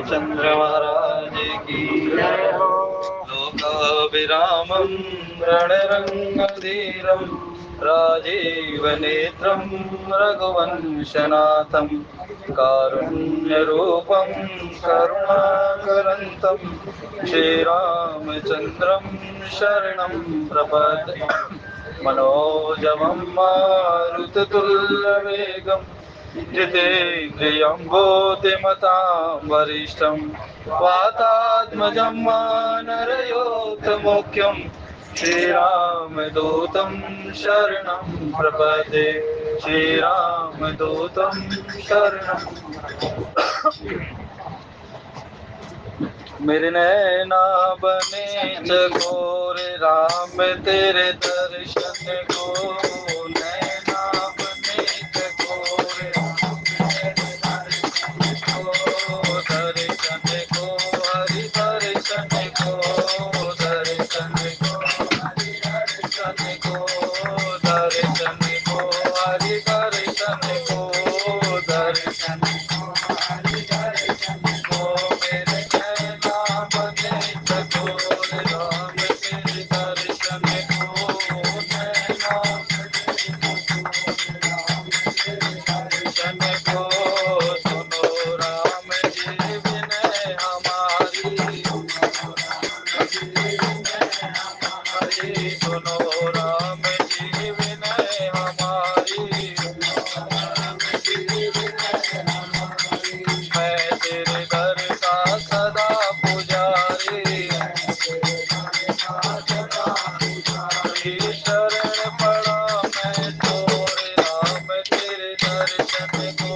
रामचंद्र महाराज की जय हो। लोकाभिरामं रणरंगधीरं राजीव नेत्रं रघुवंशनाथं कारुण्यरूपं करुणाकरन्तं श्रीरामचन्द्रं शरणं प्रपद्ये। मनोजवं मारुततुल्यवेगं जितेन्द्रियं बुद्धिमतां वरिष्ठं वातात्मजं वानरयोधमुख्यं श्रीरामदूतं शरणं प्रपद्ये। श्रीरामदूतं शरणं। मेरे नैना बने चकोर राम तेरे दर्शन को। नैना बने चकोर राम तेरे दर्शन को। दर्शन को हरि दर्शन को। दर्शन को हरि दर्शन को। दर्शन को हरि दर्शन को। दर्शन को हरि दर्शन को। मेरे नैना बने चकोर राम तेरे दर्शन को। नैना बने चकोर राम तेरे दर्शन को। सुनो राम जी विनय हमारी। सुनो राम जी विनय हमारी। सुनो राम जी विनय हमारी। सुनो राम जी विनय हमारी। मैं तेरे घर का सदा पुजारी। शरण पड़ा मैं तोरे राम तेरे दर्शन को।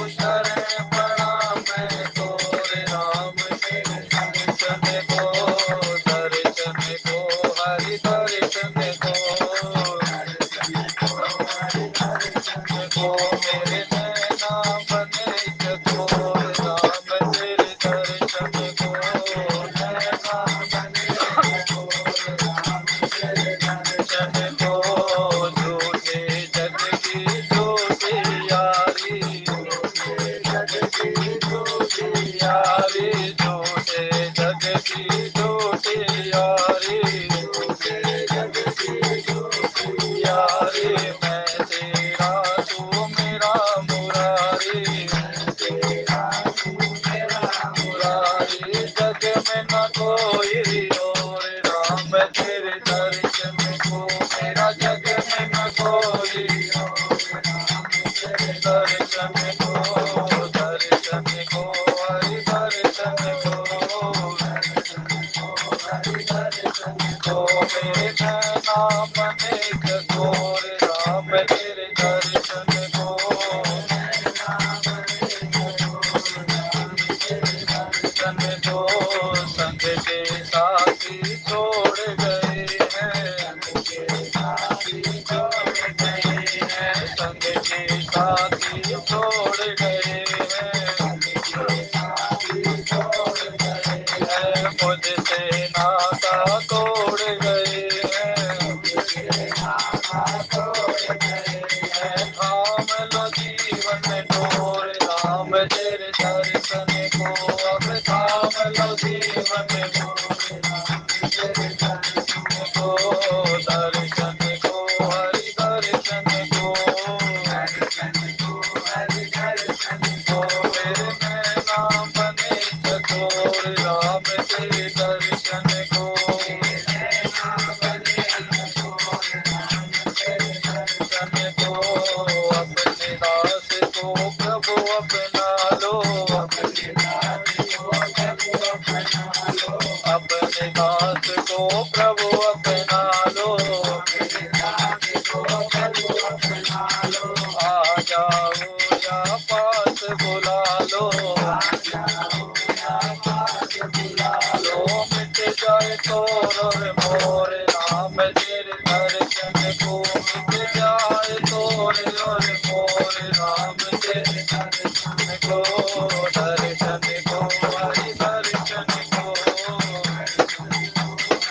शरण पड़ा मैं तोरे राम तेरे दर्शन को। दर्शन को हरि दर्शन को। दर्शन को हरि दर्शन को। मेरे नैना बने चकोर राम तेरे दर्शन को। नैना बने चकोर राम तेरे दर्शन को। झूठे जग की झूठी यारी। झूठे जग की झूठी यारी। झूठे जग की झूठी यारी। झूठे जग की झूठी यारी। मैं तेरा तू मेरा मुरारी। मैं तेरा तू मेरा मुरारी। जग में न कोई और राम तेरे दर्शन को। मेरा जग में न कोई और राम तेरे दर्शन को। दर्शन को हरि दर्शन को। दर्शन को हरि दर्शन को। मेरे नैना बने चकोर राम तेरे दर्शन को। नैना बने चकोर राम तेरे दर्शन को। संग के साथी छोड़ गए हैं। संग के साथी छोड़ गए हैं। संग के साथी छोड़ गए हैं। संग के साथी छोड़ गए हैं। मुझसे नाता तोड़ गए हैं। मुझसे नाता तोड़ गए हैं। थाम लो जीवन डोर राम तेरे दर्शन को। अब थाम लो जीवन डोर राम तेरे दर्शन को। दर्शन को हरि दर्शन को। दर्शन को हरि दर्शन को। मेरे नैना बने चकोर राम तेरे दर्शन को। मेरे नैना बने चकोर राम तेरे दर्शन को। अपने दास को प्रभु अपना लो। अपने दास को प्रभु अपना लो। अपने दास को प्रभु अपना लो। अपने दास को प्रभु अपना लो। आ जाओ या पास बुला लो। आ जाओ या पास बुला लो। मिट जाए तोर और मोर राम तेरे दर्शन को। मिट जाए तोर और मोर राम तेरे दर्शन को। दर्शन को हरि दर्शन को।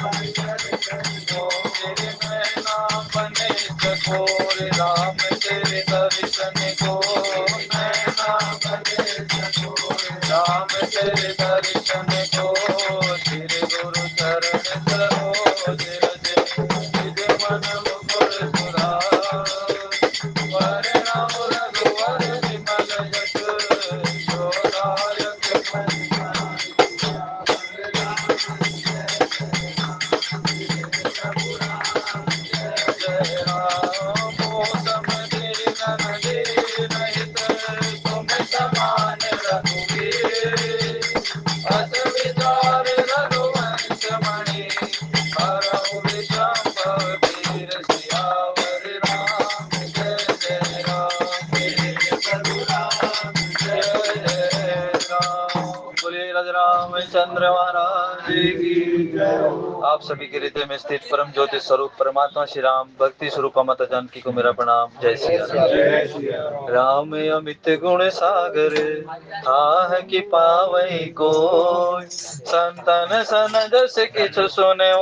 हरि दर्शन को। मेरे नैना बने चकोर राम तेरे दर्शन को। नैना बने चकोर राम तेरे तेरे दर्शन को, श्री गुरु चरण सरोज रज निज मन मुकुर सुधार। वरनाम रघुवर विमल यश, जोदायक जय राम मौसम दीन दीन हित, तुम समान रघुवीर। अस विचार रघुवंश मणि, हरहु विषम वीर। सियावर राम जय जय राम, जय जय राम। बोलिए रामचंद्र महाराज की जय। आप सभी के हृदय में स्थित परम ज्योति स्वरूप परमात्मा श्री राम भक्ति स्वरूप माता जानकी को मेरा प्रणाम। जय श्री राम। राम अमित गुण सागर, आह कि पावई को। संतन सन जस किछ सुने,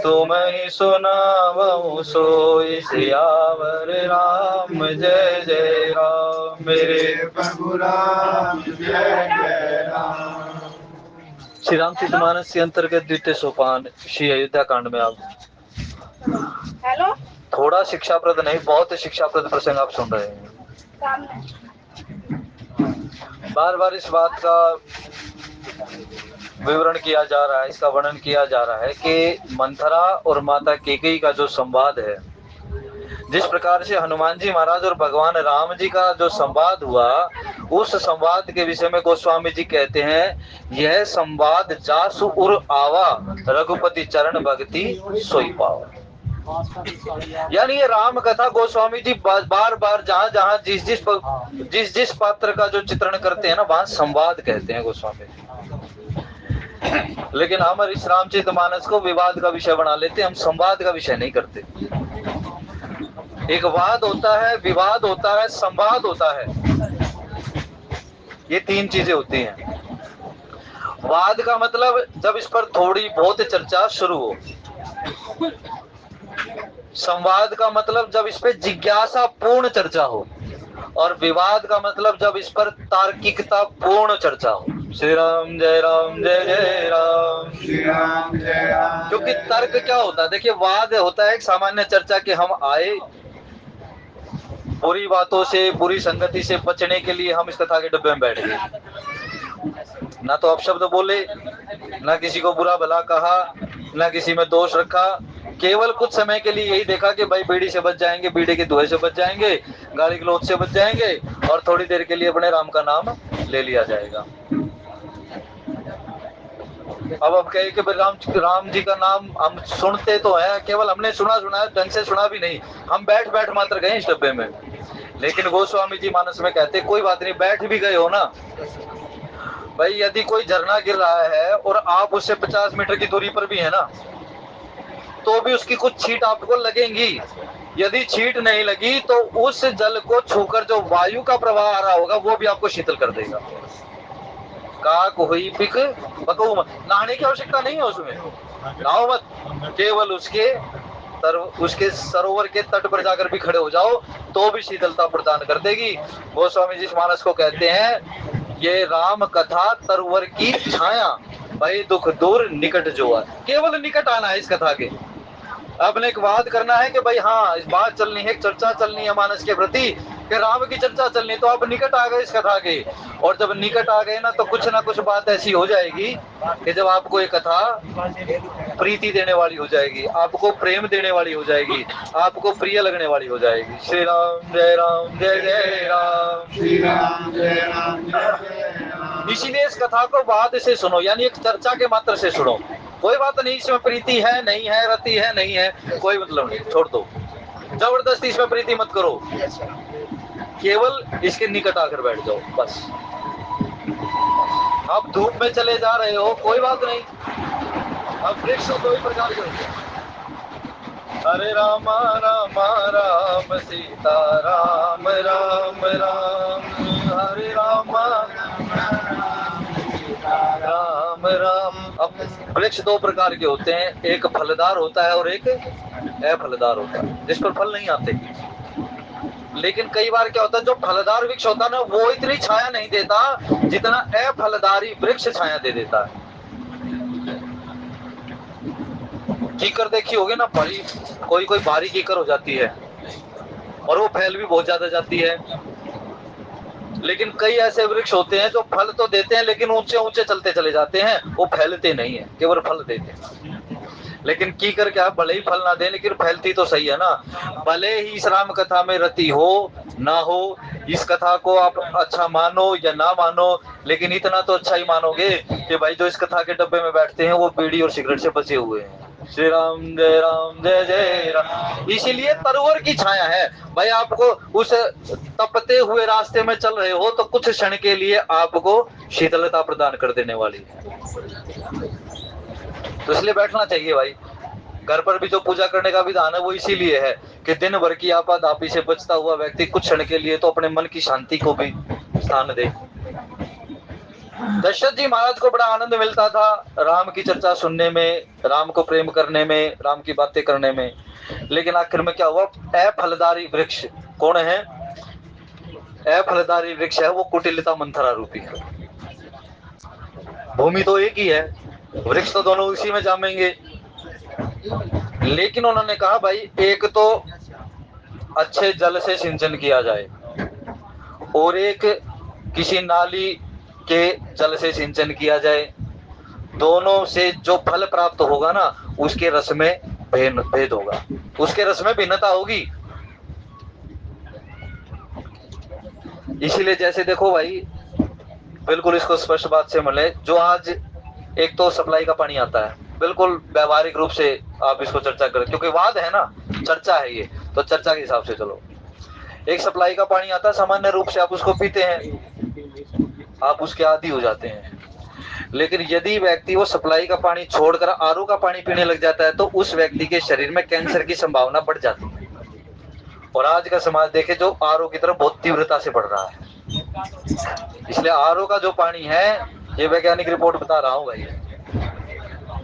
तुम ही सुनावो सोई। सियावर राम जय जय राम, मेरे प्रभु राम जय जय राम। श्री रामचरितमानस के अंतर्गत द्वितीय सोपान श्री अयोध्या कांड में आप हेलो थोड़ा शिक्षाप्रद नहीं, बहुत शिक्षाप्रद प्रसंग आप सुन रहे हैं। बार बार इस बात का विवरण किया जा रहा है, इसका वर्णन किया जा रहा है कि मंथरा और माता कैकेयी का जो संवाद है, जिस प्रकार से हनुमान जी महाराज और भगवान राम जी का जो संवाद हुआ, उस संवाद के विषय में गोस्वामी जी कहते हैं, यह संवाद जासु उर आवा, रघुपति चरण भक्ति सोई पावा। यानी ये राम कथा गोस्वामी जी बार बार जहां जहां जिस जिस पात्र का जो चित्रण करते हैं ना, वहां संवाद कहते हैं गोस्वामी जी। लेकिन हम इस रामचरितमानस को विवाद का विषय बना लेते, हम संवाद का विषय नहीं करते। एक वाद होता है, विवाद होता है, संवाद होता है, ये तीन चीजें होती हैं। वाद का मतलब जब इस पर थोड़ी बहुत चर्चा शुरू हो। संवाद का मतलब जब इस पर जिज्ञासा पूर्ण चर्चा हो। और विवाद का मतलब जब इस पर तार्किकता पूर्ण चर्चा हो। श्री राम जय जय राम, श्री राम जय राम। क्योंकि तर्क क्या होता है, देखिए वाद होता है एक सामान्य चर्चा के हम आए, बुरी बातों से, बुरी संगति से बचने के लिए हम इस कथा के डब्बे में बैठ गए। ना तो अपशब्द बोले, ना किसी को बुरा भला कहा, ना किसी में दोष रखा, केवल कुछ समय के लिए यही देखा कि भाई बीड़ी से बच जाएंगे, बीड़ी के धुएं से बच जाएंगे, गाड़ी गलौज से बच जाएंगे, और थोड़ी देर के लिए अपने राम का नाम ले लिया जाएगा। अब कहे कि राम जी का नाम हम सुनते तो है, केवल हमने सुना है, ढंग से सुना भी नहीं, हम बैठ मात्र गए इस डब्बे में। लेकिन गोस्वामी जी मानस में कहते कोई बात नहीं, बैठ भी गए हो ना भाई, यदि कोई झरना गिर रहा है और आप उससे 50 मीटर की दूरी पर भी है ना, तो भी उसकी कुछ छींट आपको लगेंगी। यदि छींट नहीं लगी तो उस जल को छूकर जो वायु का प्रवाह आ रहा होगा वो भी आपको शीतल कर देगा। काक हुई पिक बकऊ मत, नहाने की आवश्यकता नहीं है उसमें, नहाओ मत, केवल उसके सरोवर के तट पर जाकर भी खड़े हो जाओ तो भी शीतलता प्रदान कर देगी। गोस्वामी जी इस मानस को कहते हैं, ये राम कथा तरवर की छाया, भाई दुख दूर निकट जो है, केवल निकट आना है इस कथा के। आपने एक वाद करना है कि भाई हाँ इस बात चलनी है, चर्चा चलनी है मानस के प्रति कि राम की चर्चा चलनी, तो आप निकट आ गए इस कथा के। और जब निकट आ गए ना, तो कुछ ना कुछ बात ऐसी हो जाएगी कि जब आपको ये कथा प्रीति देने वाली हो जाएगी, आपको प्रेम देने वाली हो जाएगी, आपको प्रिय लगने वाली हो जाएगी। श्री राम जय राम, श्री राम जय राम। इसीलिए इस कथा को वाद से सुनो, यानी एक चर्चा के मात्र से सुनो। कोई बात नहीं, इसमें प्रीति है नहीं है, रति है नहीं है, कोई मतलब नहीं, छोड़ दो, जबरदस्ती इसमें प्रीति मत करो, केवल इसके निकट आकर बैठ जाओ बस। आप धूप में चले जा रहे हो, कोई बात नहीं, अब वृक्ष दो ही प्रकार के होते हैं, हरे राम राम राम सीता राम राम राम, हरे राम राम राम। अब वृक्ष दो प्रकार के होते हैं, एक फलदार होता है और एक अफलदार होता है, जिस पर फल नहीं आते। लेकिन कई बार क्या होता है, जो फलदार वृक्ष होता है ना, वो इतनी छाया नहीं देता जितना अफलदारी वृक्ष छाया दे देता है। कीकर देखी होगी ना, बड़ी कोई कोई भारी कीकर हो जाती है और वो फैल भी बहुत ज्यादा जाती है। लेकिन कई ऐसे वृक्ष होते हैं जो फल तो देते हैं लेकिन ऊंचे ऊंचे चलते चले जाते हैं, वो फैलते नहीं है, केवल फल देते हैं। लेकिन कीकर क्या, भले ही फल ना दे लेकिन फैलती तो सही है ना। भले ही इस राम कथा में रति हो ना हो, इस कथा को आप अच्छा मानो या ना मानो, लेकिन इतना तो अच्छा ही मानोगे कि भाई जो इस कथा के डब्बे में बैठते हैं वो बीड़ी और सिगरेट से बचे हुए हैं। श्री राम जय जय राम। इसीलिए तरवर की छाया है भाई, आपको उस तपते हुए रास्ते में चल रहे हो तो कुछ क्षण के लिए आपको शीतलता प्रदान कर देने वाली है, तो इसलिए बैठना चाहिए भाई। घर पर भी जो पूजा करने का विधान है वो इसीलिए है कि दिन भर की आपाधापी से बचता हुआ व्यक्ति कुछ क्षण के लिए तो अपने मन की शांति को भी स्थान दे। दशरथ जी महाराज को बड़ा आनंद मिलता था राम की चर्चा सुनने में, राम को प्रेम करने में, राम की बातें करने में। लेकिन आखिर में क्या हुआ, अफलदारी वृक्ष कौन है? अफलदारी वृक्ष है वो कुटिलता मंथरा रूपी है। भूमि तो एक ही है, वृक्ष तो दोनों उसी में जामेंगे। लेकिन उन्होंने कहा भाई एक तो अच्छे जल से सिंचन किया जाए और एक किसी नाली के जल से सिंचन किया जाए, दोनों से जो फल प्राप्त होगा ना उसके रस में भेद होगा, उसके रस में भिन्नता होगी। इसीलिए जैसे देखो भाई, बिल्कुल इसको स्पष्ट बात से मिले, जो आज एक तो सप्लाई का पानी आता है, बिल्कुल व्यवहारिक रूप से आप इसको चर्चा करें, क्योंकि वाद है ना, चर्चा है ये, तो चर्चा के हिसाब से चलो। एक सप्लाई का पानी आता है, सामान्य रूप से आप उसको पीते हैं, आप उसके आदी हो जाते हैं। लेकिन यदि व्यक्ति वो सप्लाई का पानी छोड़कर आरओ का पानी पीने लग जाता है तो उस व्यक्ति के शरीर में कैंसर की संभावना बढ़ जाती है। और आज का समाज देखे जो आरओ की तरफ बहुत तीव्रता से बढ़ रहा है। इसलिए आरओ का जो पानी है, ये वैज्ञानिक रिपोर्ट बता रहा हूं भाई,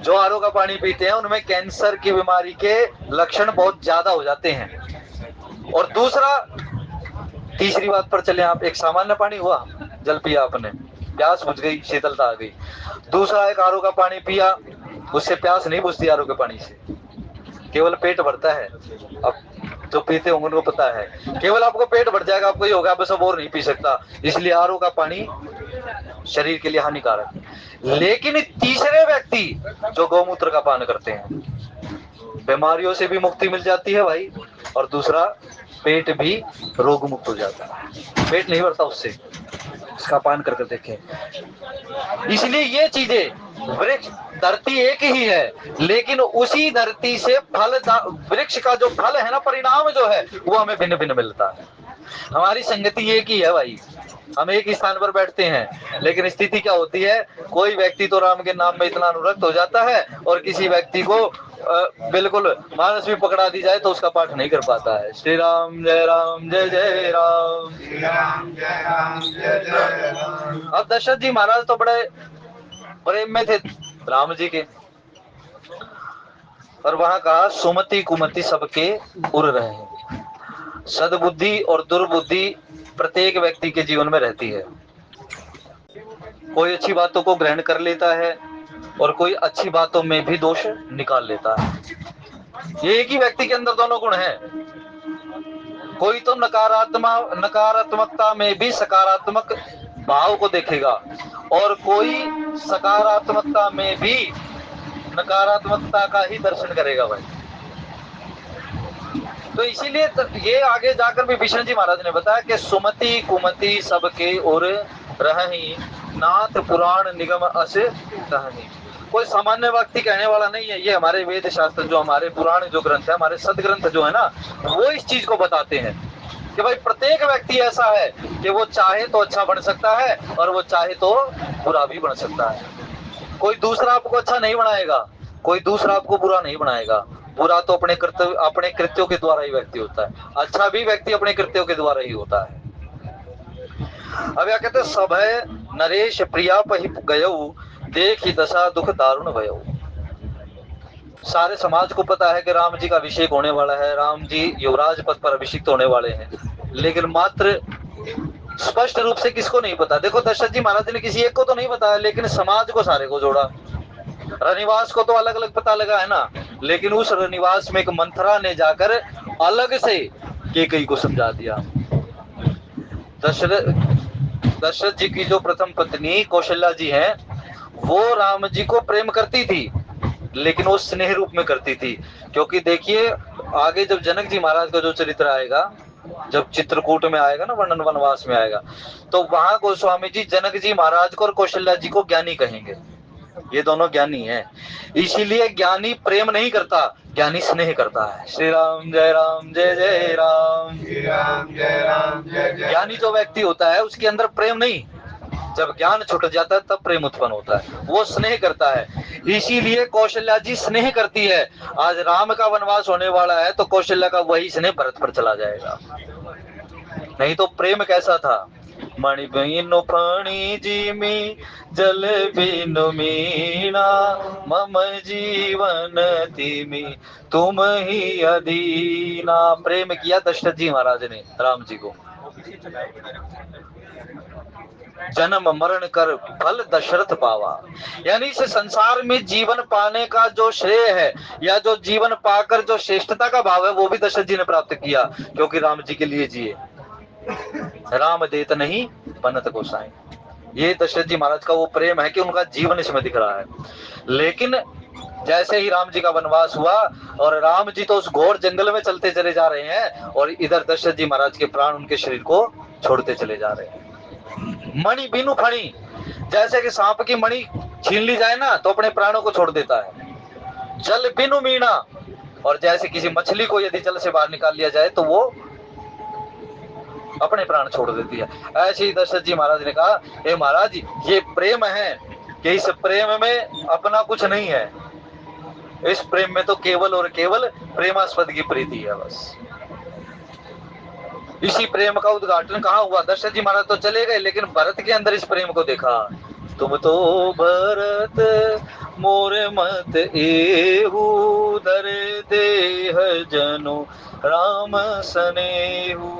जो आरओ का पानी पीते हैं उनमें कैंसर की बीमारी के लक्षण बहुत ज्यादा हो जाते हैं। और दूसरा, तीसरी बात पर चले आप, एक सामान्य पानी हुआ, जल पिया आपने, प्यास बुझ गई, शीतलता आ गई। दूसरा एक आरओ का पानी पिया, उससे प्यास नहीं बुझती, आरओ के पानी से केवल पेट भरता है। अब जो पीते होंगे उनको पता है, केवल आपको पेट भर जाएगा, आपको ये होगा बस अब और नहीं पी सकता। इसलिए आरओ का पानी शरीर के लिए हानिकारक है। लेकिन तीसरे व्यक्ति जो गौमूत्र का पान करते हैं, बीमारियों से भी मुक्ति मिल जाती है भाई, और दूसरा पेट भी रोग मुक्त हो जाता है, पेट नहीं भरता उससे, इसका पान करके देखें। इसलिए ये चीजें, वृक्ष धरती एक ही है लेकिन उसी धरती से फल, वृक्ष का जो फल है ना, परिणाम जो है वो हमें भिन्न भिन्न मिलता है। हमारी संगति एक ही है भाई, हम एक ही स्थान पर बैठते हैं, लेकिन स्थिति क्या होती है, कोई व्यक्ति तो राम के नाम में इतना अनुरक्त हो जाता है और किसी व्यक्ति को बिल्कुल मानस भी पकड़ा दी जाए तो उसका पाठ नहीं कर पाता है। श्री राम जय जय राम, श्री राम जय जय राम। अब दशरथ जी महाराज तो बड़े प्रेम में थे राम जी के, और वहां कहा सुमति कुमति सबके उर रहे। सद्बुद्धि और दुर्बुद्धि प्रत्येक व्यक्ति के जीवन में रहती है। कोई अच्छी बातों को ग्रहण कर लेता है और कोई अच्छी बातों में भी दोष निकाल लेता है। ये एक ही व्यक्ति के अंदर दोनों गुण हैं। कोई तो नकारात्मकता में भी सकारात्मक भाव को देखेगा और कोई सकारात्मकता में भी नकारात्मकता का ही दर्शन करेगा भाई। तो इसीलिए ये आगे जाकर भी विष्णु जी महाराज ने बताया कि सुमति कुमति सबके उर रहनी, नाथ पुराण निगम अस कहनी। कोई सामान्य व्यक्ति कहने वाला नहीं है, ये हमारे वेद शास्त्र, जो हमारे पुराण जो ग्रंथ है, हमारे सदग्रंथ जो है ना, वो इस चीज को बताते हैं कि भाई प्रत्येक व्यक्ति ऐसा है कि वो चाहे तो अच्छा बन सकता है और वो चाहे तो बुरा भी बन सकता है। कोई दूसरा आपको अच्छा नहीं बनाएगा, कोई दूसरा आपको बुरा नहीं बनाएगा। बुरा तो अपने कृत्यों के द्वारा ही व्यक्ति होता है, अच्छा भी व्यक्ति अपने कृत्यों के द्वारा ही होता है। अब क्या कहते हैं, सब है नरेश प्रिया पहि गयऊ, देख ही दशा दुख दारुण भयऊ। सारे समाज को पता है कि राम जी का अभिषेक होने वाला है, राम जी युवराज पद पर अभिषिक्त होने वाले हैं। लेकिन मात्र स्पष्ट रूप से किसको नहीं पता। देखो दशरथ जी महाराज ने किसी एक को तो नहीं बताया, लेकिन समाज को सारे को जोड़ा। रनिवास को तो अलग अलग पता लगा है ना, लेकिन उस रनिवास में एक मंथरा ने जाकर अलग से केकई को समझा दिया। दशरथ जी की जो प्रथम पत्नी कौशल्या जी हैं, वो राम जी को प्रेम करती थी, लेकिन वो स्नेह रूप में करती थी। क्योंकि देखिए आगे जब जनक जी महाराज का जो चरित्र आएगा, जब चित्रकूट में आएगा ना, वर्णन वनवास में आएगा, तो वहां गोस्वामी जी जनक जी महाराज को और कौशल्या जी को ज्ञानी कहेंगे। ये दोनों ज्ञानी हैं। इसीलिए ज्ञानी प्रेम नहीं करता, ज्ञानी स्नेह करता है। श्री राम जय राम जय जय राम, श्री राम जय राम जय जय। ज्ञानी जो व्यक्ति होता है उसके अंदर प्रेम नहीं, जब ज्ञान छूट जाता है तब प्रेम उत्पन्न होता है, वो स्नेह करता है। इसीलिए कौशल्या जी स्नेह करती है। आज राम का वनवास होने वाला है तो कौशल्या का वही स्नेह भरत पर चला जाएगा। नहीं तो प्रेम कैसा था, मणि बिनु फणी जिमी जल बिनु मीना, मम जीवन तिमी तुम ही अधीना। प्रेम किया दशरथ जी महाराज ने राम जी को। जन्म मरण कर फल दशरथ पावा, यानी इस संसार में जीवन पाने का जो श्रेय है, या जो जीवन पाकर जो श्रेष्ठता का भाव है, वो भी दशरथ जी ने प्राप्त किया, क्योंकि राम जी के लिए जिए। राम देत नहीं बनत गोसाई, ये दशरथ जी महाराज का वो प्रेम है कि उनका जीवन इसमें दिख रहा है। लेकिन जैसे ही राम जी का वनवास हुआ और राम जी तो उस घोर जंगल में चलते चले जा रहे हैं, और इधर दशरथ जी महाराज के प्राण उनके शरीर को छोड़ते चले जा रहे हैं। मणि बिनु फणी, जैसे कि सांप की मणि छीन ली जाए ना तो अपने प्राणों को छोड़ देता है। जल बिनु मीणा, और जैसे किसी मछली को यदि जल से बाहर निकाल लिया जाए तो वो अपने प्राण छोड़ देती है। ऐसे ही दशरथ जी महाराज ने कहा, हे महाराज ये प्रेम है कि इस प्रेम में अपना कुछ नहीं है, इस प्रेम में तो केवल और केवल प्रेमास्पद की प्रीति है बस। इसी प्रेम का उद्घाटन कहाँ हुआ? दशरथ जी महाराज तो चले गए, लेकिन भरत के अंदर इस प्रेम को देखा। तुम तो भरत मोर मत एहू, धर देह जनु राम सनेहू।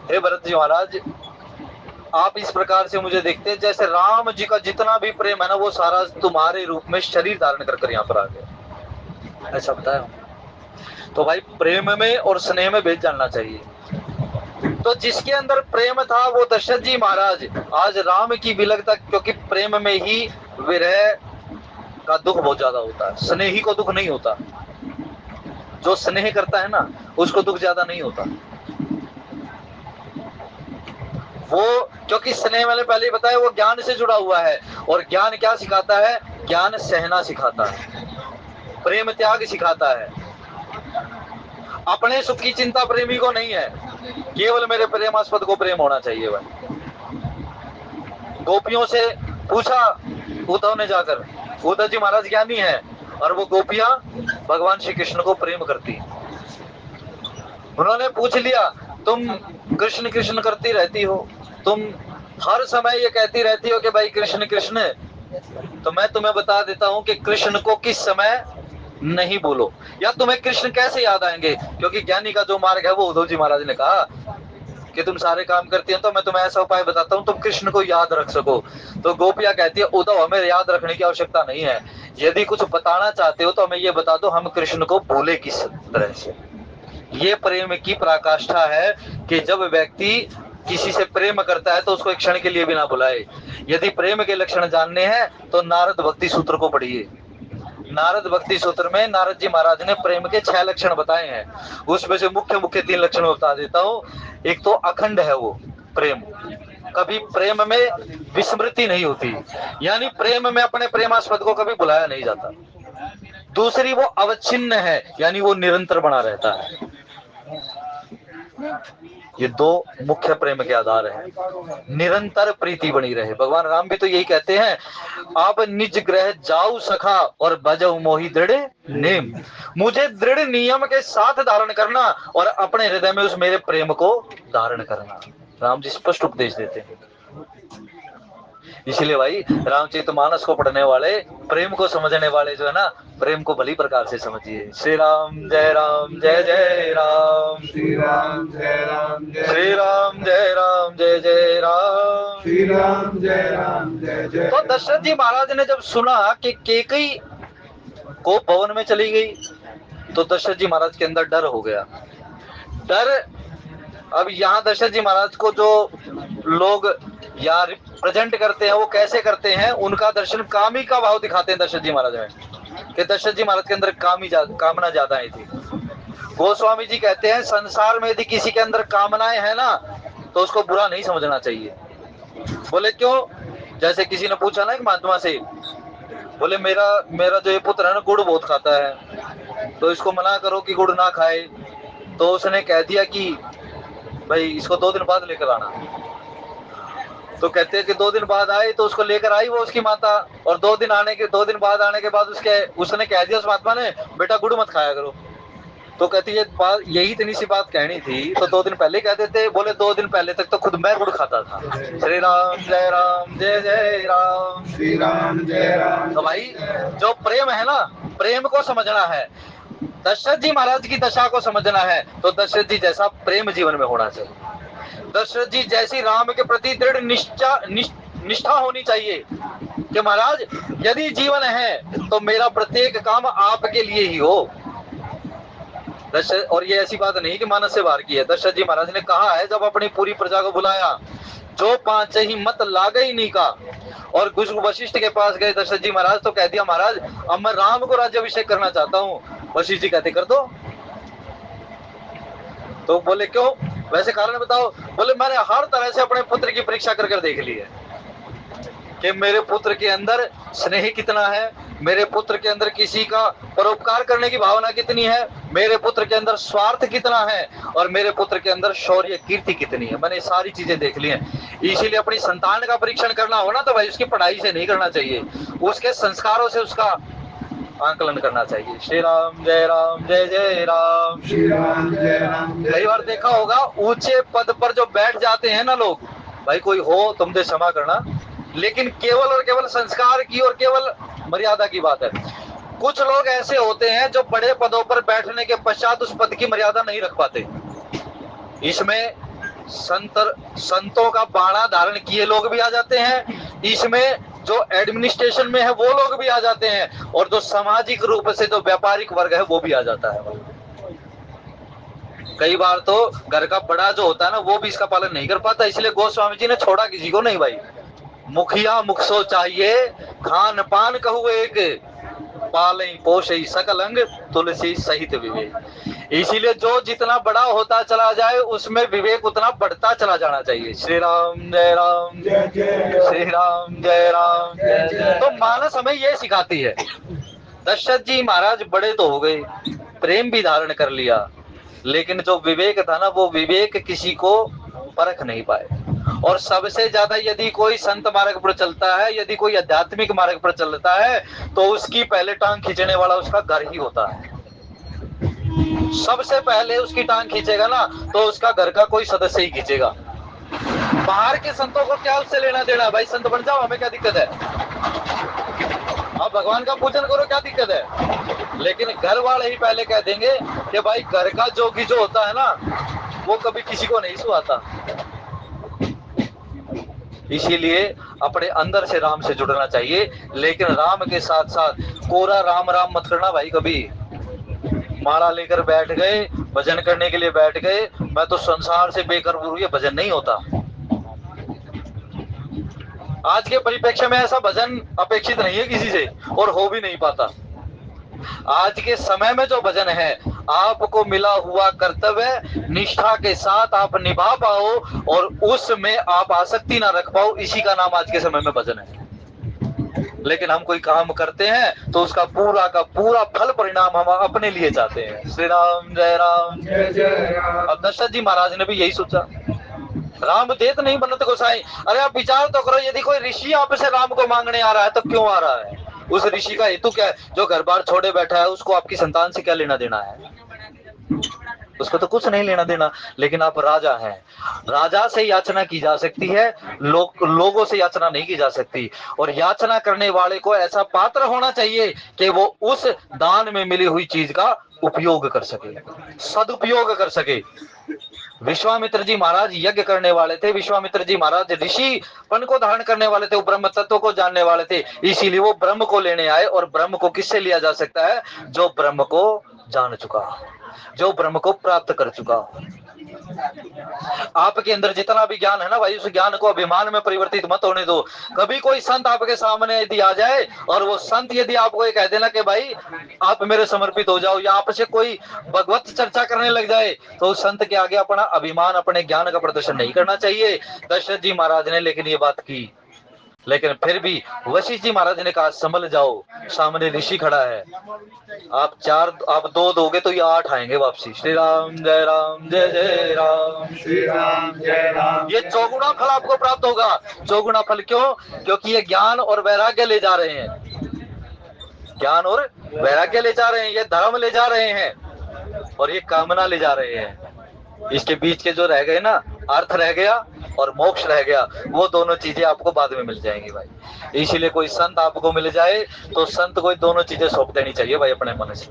हे भरत जी महाराज, आप इस प्रकार से मुझे देखते हैं जैसे राम जी का जितना भी प्रेम है ना, वो सारा तुम्हारे रूप में शरीर धारण कर यहाँ पर आ गया, ऐसा बताया। तो भाई प्रेम में और स्नेह में भेद जानना चाहिए। तो जिसके अंदर प्रेम था वो दशरथ जी महाराज आज राम की विलगता, क्योंकि प्रेम में ही विरह का दुख बहुत ज्यादा होता है, स्नेही को दुख नहीं होता। जो स्नेह करता है ना उसको दुख ज्यादा नहीं होता। वो क्योंकि स्नेह मैंने पहले ही बताया वो ज्ञान से जुड़ा हुआ है, और ज्ञान क्या सिखाता है? ज्ञान सहना सिखाता है, प्रेम त्याग सिखाता है। अपने सुख की चिंता प्रेमी को नहीं है, केवल मेरे प्रेमास्पद को प्रेम होना चाहिए। भाई गोपियों से पूछा उद्धव ने जाकर, उद्धव जी महाराज ज्ञानी है और वो गोपियां भगवान श्री कृष्ण को प्रेम करती। उन्होंने पूछ लिया, तुम कृष्ण कृष्ण करती रहती हो, तुम हर समय ये कहती रहती हो कि भाई कृष्ण कृष्ण, तो मैं तुम्हें बता देता हूं कि कृष्ण को किस समय नहीं बोलो, या तुम्हें कृष्ण कैसे याद आएंगे। क्योंकि ज्ञानी का जो मार्ग है वो उद्धव जी महाराज ने कहा कि तुम सारे काम करती हो, तो मैं तुम्हें ऐसा उपाय बताता हूँ तुम कृष्ण को याद रख सको। तो गोपियां कहती है, उद्धव हमें याद रखने की आवश्यकता नहीं है, यदि कुछ बताना चाहते हो तो हमें ये बता दो, हम कृष्ण को भूले किस तरह से। ये प्रेम की पराकाष्ठा है कि जब व्यक्ति किसी से प्रेम करता है तो उसको एक क्षण के लिए भी ना बुलाए। यदि प्रेम के लक्षण जानने हैं तो नारद भक्ति सूत्र को पढ़िए। नारद भक्ति सूत्र में नारद जी महाराज ने प्रेम के 6 लक्षण बताए हैं, उसमें से मुख्य 3 लक्षण बता देता हूँ। एक तो अखंड है वो प्रेम, कभी प्रेम में विस्मृति नहीं होती, यानी प्रेम में अपने प्रेमास्पद को कभी बुलाया नहीं जाता। दूसरी वो अवच्छिन्न है, यानी वो निरंतर बना रहता है। ये 2 मुख्य प्रेम के आधार हैं, निरंतर प्रीति बनी रहे। भगवान राम भी तो यही कहते हैं, आप निज ग्रह जाऊ सखा और बजऊ मोहि दृढ़ नेम। मुझे दृढ़ नियम के साथ धारण करना और अपने हृदय में उस मेरे प्रेम को धारण करना। राम जी स्पष्ट उपदेश देते हैं। इसीलिए भाई रामचरितमानस को पढ़ने वाले, प्रेम को समझने वाले जो है ना, प्रेम को भली प्रकार से समझिए। श्री राम जय राम, श्री राम जय राम जय श्री राम जय राम, श्री राम जय राम जय जय। तो दशरथ जी महाराज ने जब सुना कि केकई को भवन में चली गई, तो दशरथ जी महाराज के अंदर डर हो गया। डर, अब यहाँ दशरथ जी महाराज को जो लोग या रिप्रेजेंट करते हैं वो कैसे करते हैं, उनका दर्शन कामी का भाव दिखाते हैं दशरथ जी महाराज में, कि दशरथ जी महाराज के अंदर कामना ज्यादा ही थी। गोस्वामी जी कहते हैं संसार में यदि किसी के अंदर कामनाएं है ना, तो उसको बुरा नहीं समझना चाहिए। बोले क्यों? जैसे किसी ने पूछा ना एक महात्मा से, बोले मेरा जो ये पुत्र है ना गुड़ बहुत खाता है, तो इसको मना करो कि गुड़ ना खाए। तो उसने कह दिया कि भाई इसको 2 दिन बाद लेकर आना। तो कहते हैं कि 2 दिन बाद आए, तो उसको लेकर आई वो उसकी माता, और 2 दिन बाद आने के बाद उसने कह दिया उस महात्मा ने, बेटा गुड़ मत खाया करो। तो कहती है बात यही इतनी सी बात कहनी थी तो 2 दिन पहले कह देते। बोले 2 दिन पहले तक तो खुद मैं गुड़ खाता था। श्री राम जय राम जय राम, श्री राम जय राम। तो भाई जो प्रेम है ना, प्रेम को समझना है, दशरथ जी महाराज की दशा को समझना है, तो दशरथ जी जैसा प्रेम जीवन में होना चाहिए। दशरथ जी जैसी राम के प्रति दृढ़ निष्ठा होनी चाहिए कि महाराज यदि जीवन है तो मेरा प्रत्येक काम आपके लिए ही हो। दशरथ, और ये ऐसी बात नहीं कि मानस से बाहर की है, दशरथ जी महाराज ने कहा है जब अपनी पूरी प्रजा को बुलाया, जो 5 ही मत लागे ही नहीं का, और वशिष्ठ के पास गए दशरथ जी महाराज, तो कह दिया महाराज अब मैं राम को राज्याभिषेक करना चाहता हूँ। वशिष्ठ जी कहते कर दो। तो बोले क्यों? वैसे कारण बताओ। बोले मैंने हर तरह से अपने पुत्र की परीक्षा कर देख ली है कि मेरे पुत्र के अंदर स्नेह कितना है, मेरे पुत्र के अंदर किसी का परोपकार करने की भावना कितनी है, मेरे पुत्र के अंदर स्वार्थ कितना है, और मेरे पुत्र के अंदर शौर्य कीर्ति कितनी है। मैंने सारी चीजें देख ली हैं। इसीलिए अपनी संतान का परीक्षण करना हो ना, तो भाई उसकी पढ़ाई से नहीं करना चाहिए, उसके संस्कारों से उसका आंकलन करना चाहिए। श्री राम जय राम, श्री राम जय राम। कई बार देखा होगा ऊंचे पद पर जो बैठ जाते हैं ना लोग, भाई कोई हो तुम दे क्षमा करना, लेकिन केवल और केवल संस्कार की और केवल मर्यादा की बात है। कुछ लोग ऐसे होते हैं जो बड़े पदों पर बैठने के पश्चात उस पद की मर्यादा नहीं रख पाते। इसमें संतों का बाणा धारण किए लोग भी आ जाते हैं, इसमें जो एडमिनिस्ट्रेशन में है वो लोग भी आ जाते हैं, और जो सामाजिक रूप से जो व्यापारिक वर्ग है वो भी आ जाता है। कई बार तो घर का बड़ा जो होता है ना वो भी इसका पालन नहीं कर पाता, इसलिए गोस्वामी जी ने छोड़ा किसी को नहीं भाई। मुखिया मुखसो चाहिए, खान पान कहू एक, पाले पोषई सकल अंग, तुलसी सहित विवेक। इसीलिए जो जितना बड़ा होता चला जाए उसमें विवेक उतना बढ़ता चला जाना चाहिए। श्री राम जय राम, श्री राम जय राम। तो मानस हमें ये सिखाती है। दशरथ जी महाराज बड़े तो हो गए, प्रेम भी धारण कर लिया, लेकिन जो विवेक था ना वो विवेक किसी को परख नहीं पाए। और सबसे ज्यादा यदि कोई संत मार्ग पर चलता है, यदि कोई आध्यात्मिक मार्ग पर चलता है, तो उसकी पहले टांग खींचने वाला उसका घर ही होता है। सबसे पहले उसकी टांग खींचेगा ना तो उसका घर का कोई सदस्य ही खींचेगा। बाहर के संतों को क्या उससे लेना देना? भाई संत बन जाओ, हमें क्या दिक्कत है, आप भगवान का पूजन करो, क्या दिक्कत है। लेकिन घर वाले ही पहले कह देंगे कि भाई घर का जोगी जो होता है ना वो कभी किसी को नहीं सुहाता। इसीलिए अपने अंदर से राम से जुड़ना चाहिए, लेकिन राम के साथ साथ कोरा राम राम मत करना भाई। कभी माला लेकर बैठ गए, भजन करने के लिए बैठ गए, मैं तो संसार से बेकरार हूं, ये भजन नहीं होता। आज के परिप्रेक्ष्य में ऐसा भजन अपेक्षित नहीं है किसी से, और हो भी नहीं पाता। आज के समय में जो भजन है, आपको मिला हुआ कर्तव्य निष्ठा के साथ आप निभा पाओ और उसमें आप आसक्ति ना रख पाओ, इसी का नाम आज के समय में भजन है। लेकिन हम कोई काम करते हैं तो उसका पूरा का पूरा फल परिणाम हम अपने लिए चाहते हैं। श्री राम जय राम, जय जय राम। अब दशरथ जी महाराज ने भी यही सोचा, राम देत नहीं बनत गोसाई। अरे आप विचार तो करो, यदि कोई ऋषि आपसे राम को मांगने आ रहा है तो क्यों आ रहा है? उस ऋषि का हेतु क्या है? जो घर बार छोड़े बैठा है उसको आपकी संतान से क्या लेना देना है? उसको तो कुछ नहीं लेना देना। लेकिन आप राजा हैं, राजा से याचना की जा सकती है, लोगों से याचना नहीं की जा सकती। और याचना करने वाले को ऐसा पात्र होना चाहिए कि वो उस दान में मिली हुई चीज का उपयोग कर सके, सदुपयोग कर सके। विश्वामित्र जी महाराज यज्ञ करने वाले थे, विश्वामित्र जी महाराज ऋषि पन को धारण करने वाले थे, वो ब्रह्म तत्व को जानने वाले थे, इसीलिए वो ब्रह्म को लेने आए। और ब्रह्म को किससे लिया जा सकता है? जो ब्रह्म को जान चुका, जो ब्रह्म को प्राप्त कर चुका। आपके अंदर जितना भी ज्ञान है ना भाई, उस ज्ञान को अभिमान में परिवर्तित मत होने दो। कभी कोई संत आपके सामने यदि आ जाए और वो संत यदि आपको ये कह देना कि भाई आप मेरे समर्पित हो जाओ, या आपसे कोई भगवत चर्चा करने लग जाए, तो उस संत के आगे अपना अभिमान, अपने ज्ञान का प्रदर्शन नहीं करना चाहिए। दशरथ जी महाराज ने लेकिन ये बात की, लेकिन फिर भी वशिष्ठ जी महाराज ने कहा संभल जाओ, सामने ऋषि खड़ा है, आप 2 दोगे तो ये 8 आएंगे वापसी। श्री राम जय राम जय जय राम, श्री राम जय राम। ये चौगुना फल आपको प्राप्त होगा। चौगुना फल क्यों? क्योंकि ये ज्ञान और वैराग्य ले जा रहे हैं, ज्ञान और वैराग्य ले जा रहे हैं, ये धर्म ले जा रहे हैं और ये कामना ले जा रहे हैं। इसके बीच के जो रह गए ना, अर्थ रह गया और मोक्ष रह गया, वो दोनों चीजें आपको बाद में मिल जाएंगी भाई। इसीलिए कोई संत आपको मिल जाए तो संत को दोनों चीजें सौंप देनी चाहिए भाई अपने मन से।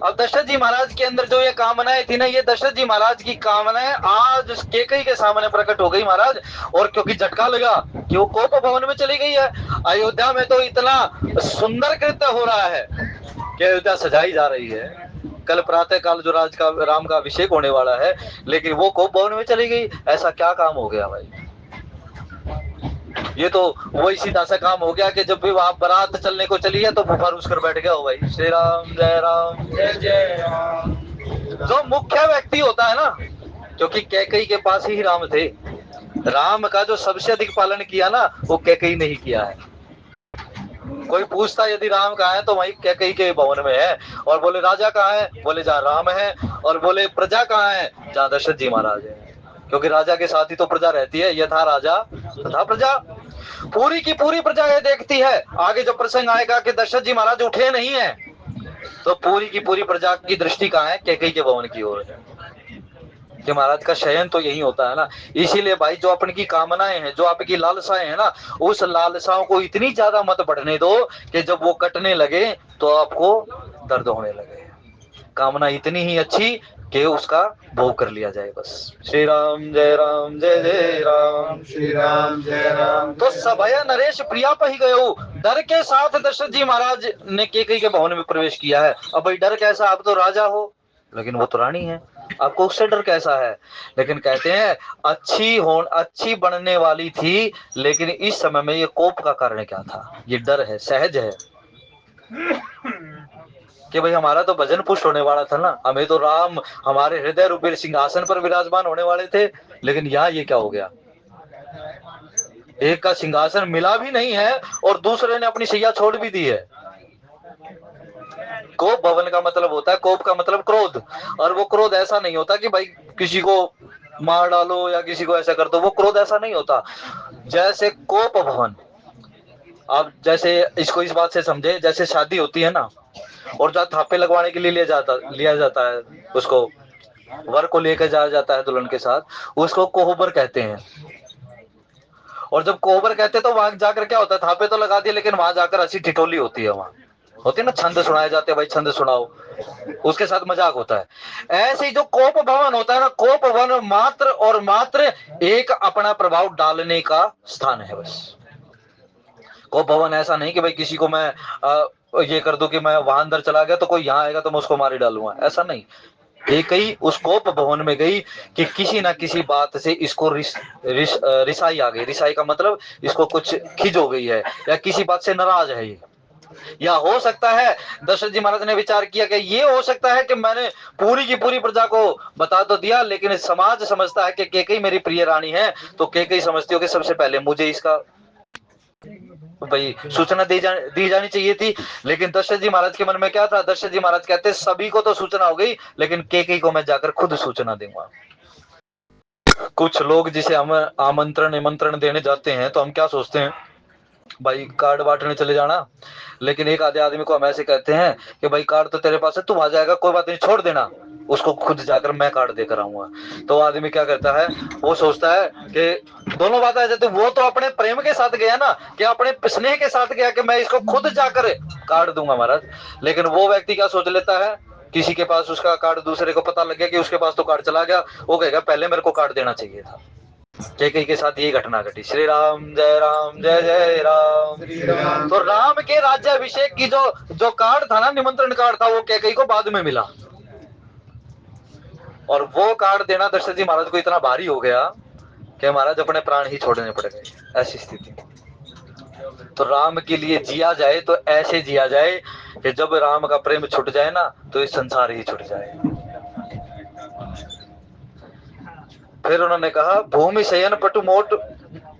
अब दशरथ जी महाराज के अंदर जो ये कामनाएं थी ना, ये दशरथ जी महाराज की कामनाएं आज केकई के सामने प्रकट हो गई महाराज। और क्योंकि झटका लगा कि वो कोप भवन में चली गई है। अयोध्या में तो इतना सुंदर कृत्य हो रहा है कि अयोध्या सजाई जा रही है, कल प्रातः काल जो राम का अभिषेक होने वाला है, लेकिन वो कोप भवन में चली गई। ऐसा क्या काम हो गया भाई? ये तो वही सीधा सा काम हो गया कि जब भी वहां बारात चलने को चली है तो बुफर उस कर बैठ गया हो भाई। श्री राम जय राम जय जय राम। जो मुख्य व्यक्ति होता है ना, क्योंकि कैकई के पास ही राम थे, राम का जो सबसे अधिक पालन किया ना वो कैकई नहीं किया है। कोई पूछता यदि राम कहाँ है तो वही कैकई के भवन में है, और बोले राजा कहाँ है, बोले जहाँ राम है, और बोले प्रजा कहाँ है, जहाँ दशरथ जी महाराज है। क्योंकि राजा के साथ ही तो प्रजा रहती है, यथा राजा तथा प्रजा। पूरी की पूरी प्रजा ये देखती है। आगे जो प्रसंग आएगा कि दशरथ जी महाराज उठे नहीं है, तो पूरी की पूरी प्रजा की दृष्टि कहाँ है? कैकई के भवन की ओर है, कि महाराज का शयन तो यही होता है ना। इसीलिए भाई जो अपनी की कामनाएं हैं, जो आपकी लालसाएं हैं ना, उस लालसाओं को इतनी ज्यादा मत बढ़ने दो कि जब वो कटने लगे तो आपको दर्द होने लगे। कामना इतनी ही अच्छी कि उसका भोग कर लिया जाए बस। श्री राम जय जय राम। श्री राम जय राम। तो सभया नरेश प्रिया पही गयो, डर के साथ दशरथ जी महाराज ने कैकई के भवन में प्रवेश किया है। अब भाई डर कैसा? आप तो राजा हो, लेकिन वो तो रानी है, आपको उससे डर कैसा है? लेकिन कहते हैं अच्छी बनने वाली थी, लेकिन इस समय में ये कोप का कारण क्या था? ये डर है, सहज है कि भाई हमारा तो भजन पुष्ट होने वाला था ना, हमें तो राम हमारे हृदय रूपी सिंहासन पर विराजमान होने वाले थे, लेकिन यहाँ ये क्या हो गया? एक का सिंहासन मिला भी नहीं है और दूसरे ने अपनी सैया छोड़ भी दी है। कोप भवन का मतलब होता है, कोप का मतलब क्रोध, और वो क्रोध ऐसा नहीं होता कि भाई किसी को मार डालो या किसी को ऐसा कर दो, वो क्रोध ऐसा नहीं होता। जैसे कोप भवन, आप जैसे इसको इस बात से समझे, जैसे शादी होती है ना, और जहाँ थापे लगवाने के लिए लिया जाता है, उसको वर को लेकर जाया जाता है दुल्हन के साथ, उसको कोहबर कहते हैं। और जब कोहबर कहते हैं तो वहां जाकर क्या होता है? थापे तो लगा दिए, लेकिन वहां जाकर हंसी ठिठोली होती है, वहां होती है ना, छंद सुनाए जाते हैं, भाई छंद सुनाओ, उसके साथ मजाक होता है। ऐसे ही जो कोप भवन होता है ना, कोप भवन मात्र और मात्र एक अपना प्रभाव डालने का स्थान है बस। कोप भवन ऐसा नहीं कि भाई किसी को मैं ये कर दूं कि मैं वहां अंदर चला गया तो कोई यहाँ आएगा तो मैं उसको मार ही डालूंगा, ऐसा नहीं। एक ही उस कोप भवन में गई कि किसी ना किसी बात से इसको रिसाई आ गई। रिसाई का मतलब इसको कुछ खिज हो गई है, या किसी बात से नाराज है ये। या हो सकता है दशरथ जी महाराज ने विचार किया कि ये हो सकता है कि मैंने पूरी की पूरी प्रजा को बता तो दिया, लेकिन समाज समझता है कि कैकई मेरी प्रिय रानी है, तो कैकई समझती हो कि सबसे पहले मुझे इसका भाई सूचना दी जानी चाहिए थी। लेकिन दशरथ जी महाराज के मन में क्या था? दशरथ जी महाराज कहते सभी को तो सूचना हो गई, लेकिन कैकई को मैं जाकर खुद सूचना दूंगा। कुछ लोग जिसे हम आमंत्रण निमंत्रण देने जाते हैं तो हम क्या सोचते हैं? भाई कार्ड बांटने चले जाना। लेकिन एक आधे आदमी को हम ऐसे कहते हैं कि भाई कार्ड तो तेरे पास है, तू आ जाएगा, कोई बात नहीं, छोड़ देना, उसको खुद जाकर मैं काट देकर आऊंगा। तो आदमी क्या करता है, वो सोचता है कि दोनों बातें आ जाती। वो तो अपने प्रेम के साथ गया ना, कि अपने स्नेह के साथ गया कि मैं इसको खुद जाकर काट दूंगा महाराज। लेकिन वो व्यक्ति क्या सोच लेता है, किसी के पास उसका कार्ड दूसरे को पता लग गया कि उसके पास तो कार्ड चला गया, वो कहेगा पहले मेरे को कार्ड देना चाहिए था। कैकेयी के साथ ये घटना घटी। श्री राम जय जय राम। श्री राम। तो राम के राज्याभिषेक की जो जो कार्ड था ना, निमंत्रण कार्ड था, वो कैकेयी को बाद में मिला। और वो कार्ड देना दशरथ जी महाराज को इतना भारी हो गया कि महाराज अपने प्राण ही छोड़ने पड़ गए, ऐसी स्थिति। तो राम के लिए जिया जाए तो ऐसे जिया जाए कि जब राम का प्रेम छूट जाए ना, तो इस संसार ही छूट जाए। फिर उन्होंने कहा, भूमि शयन पटु मोट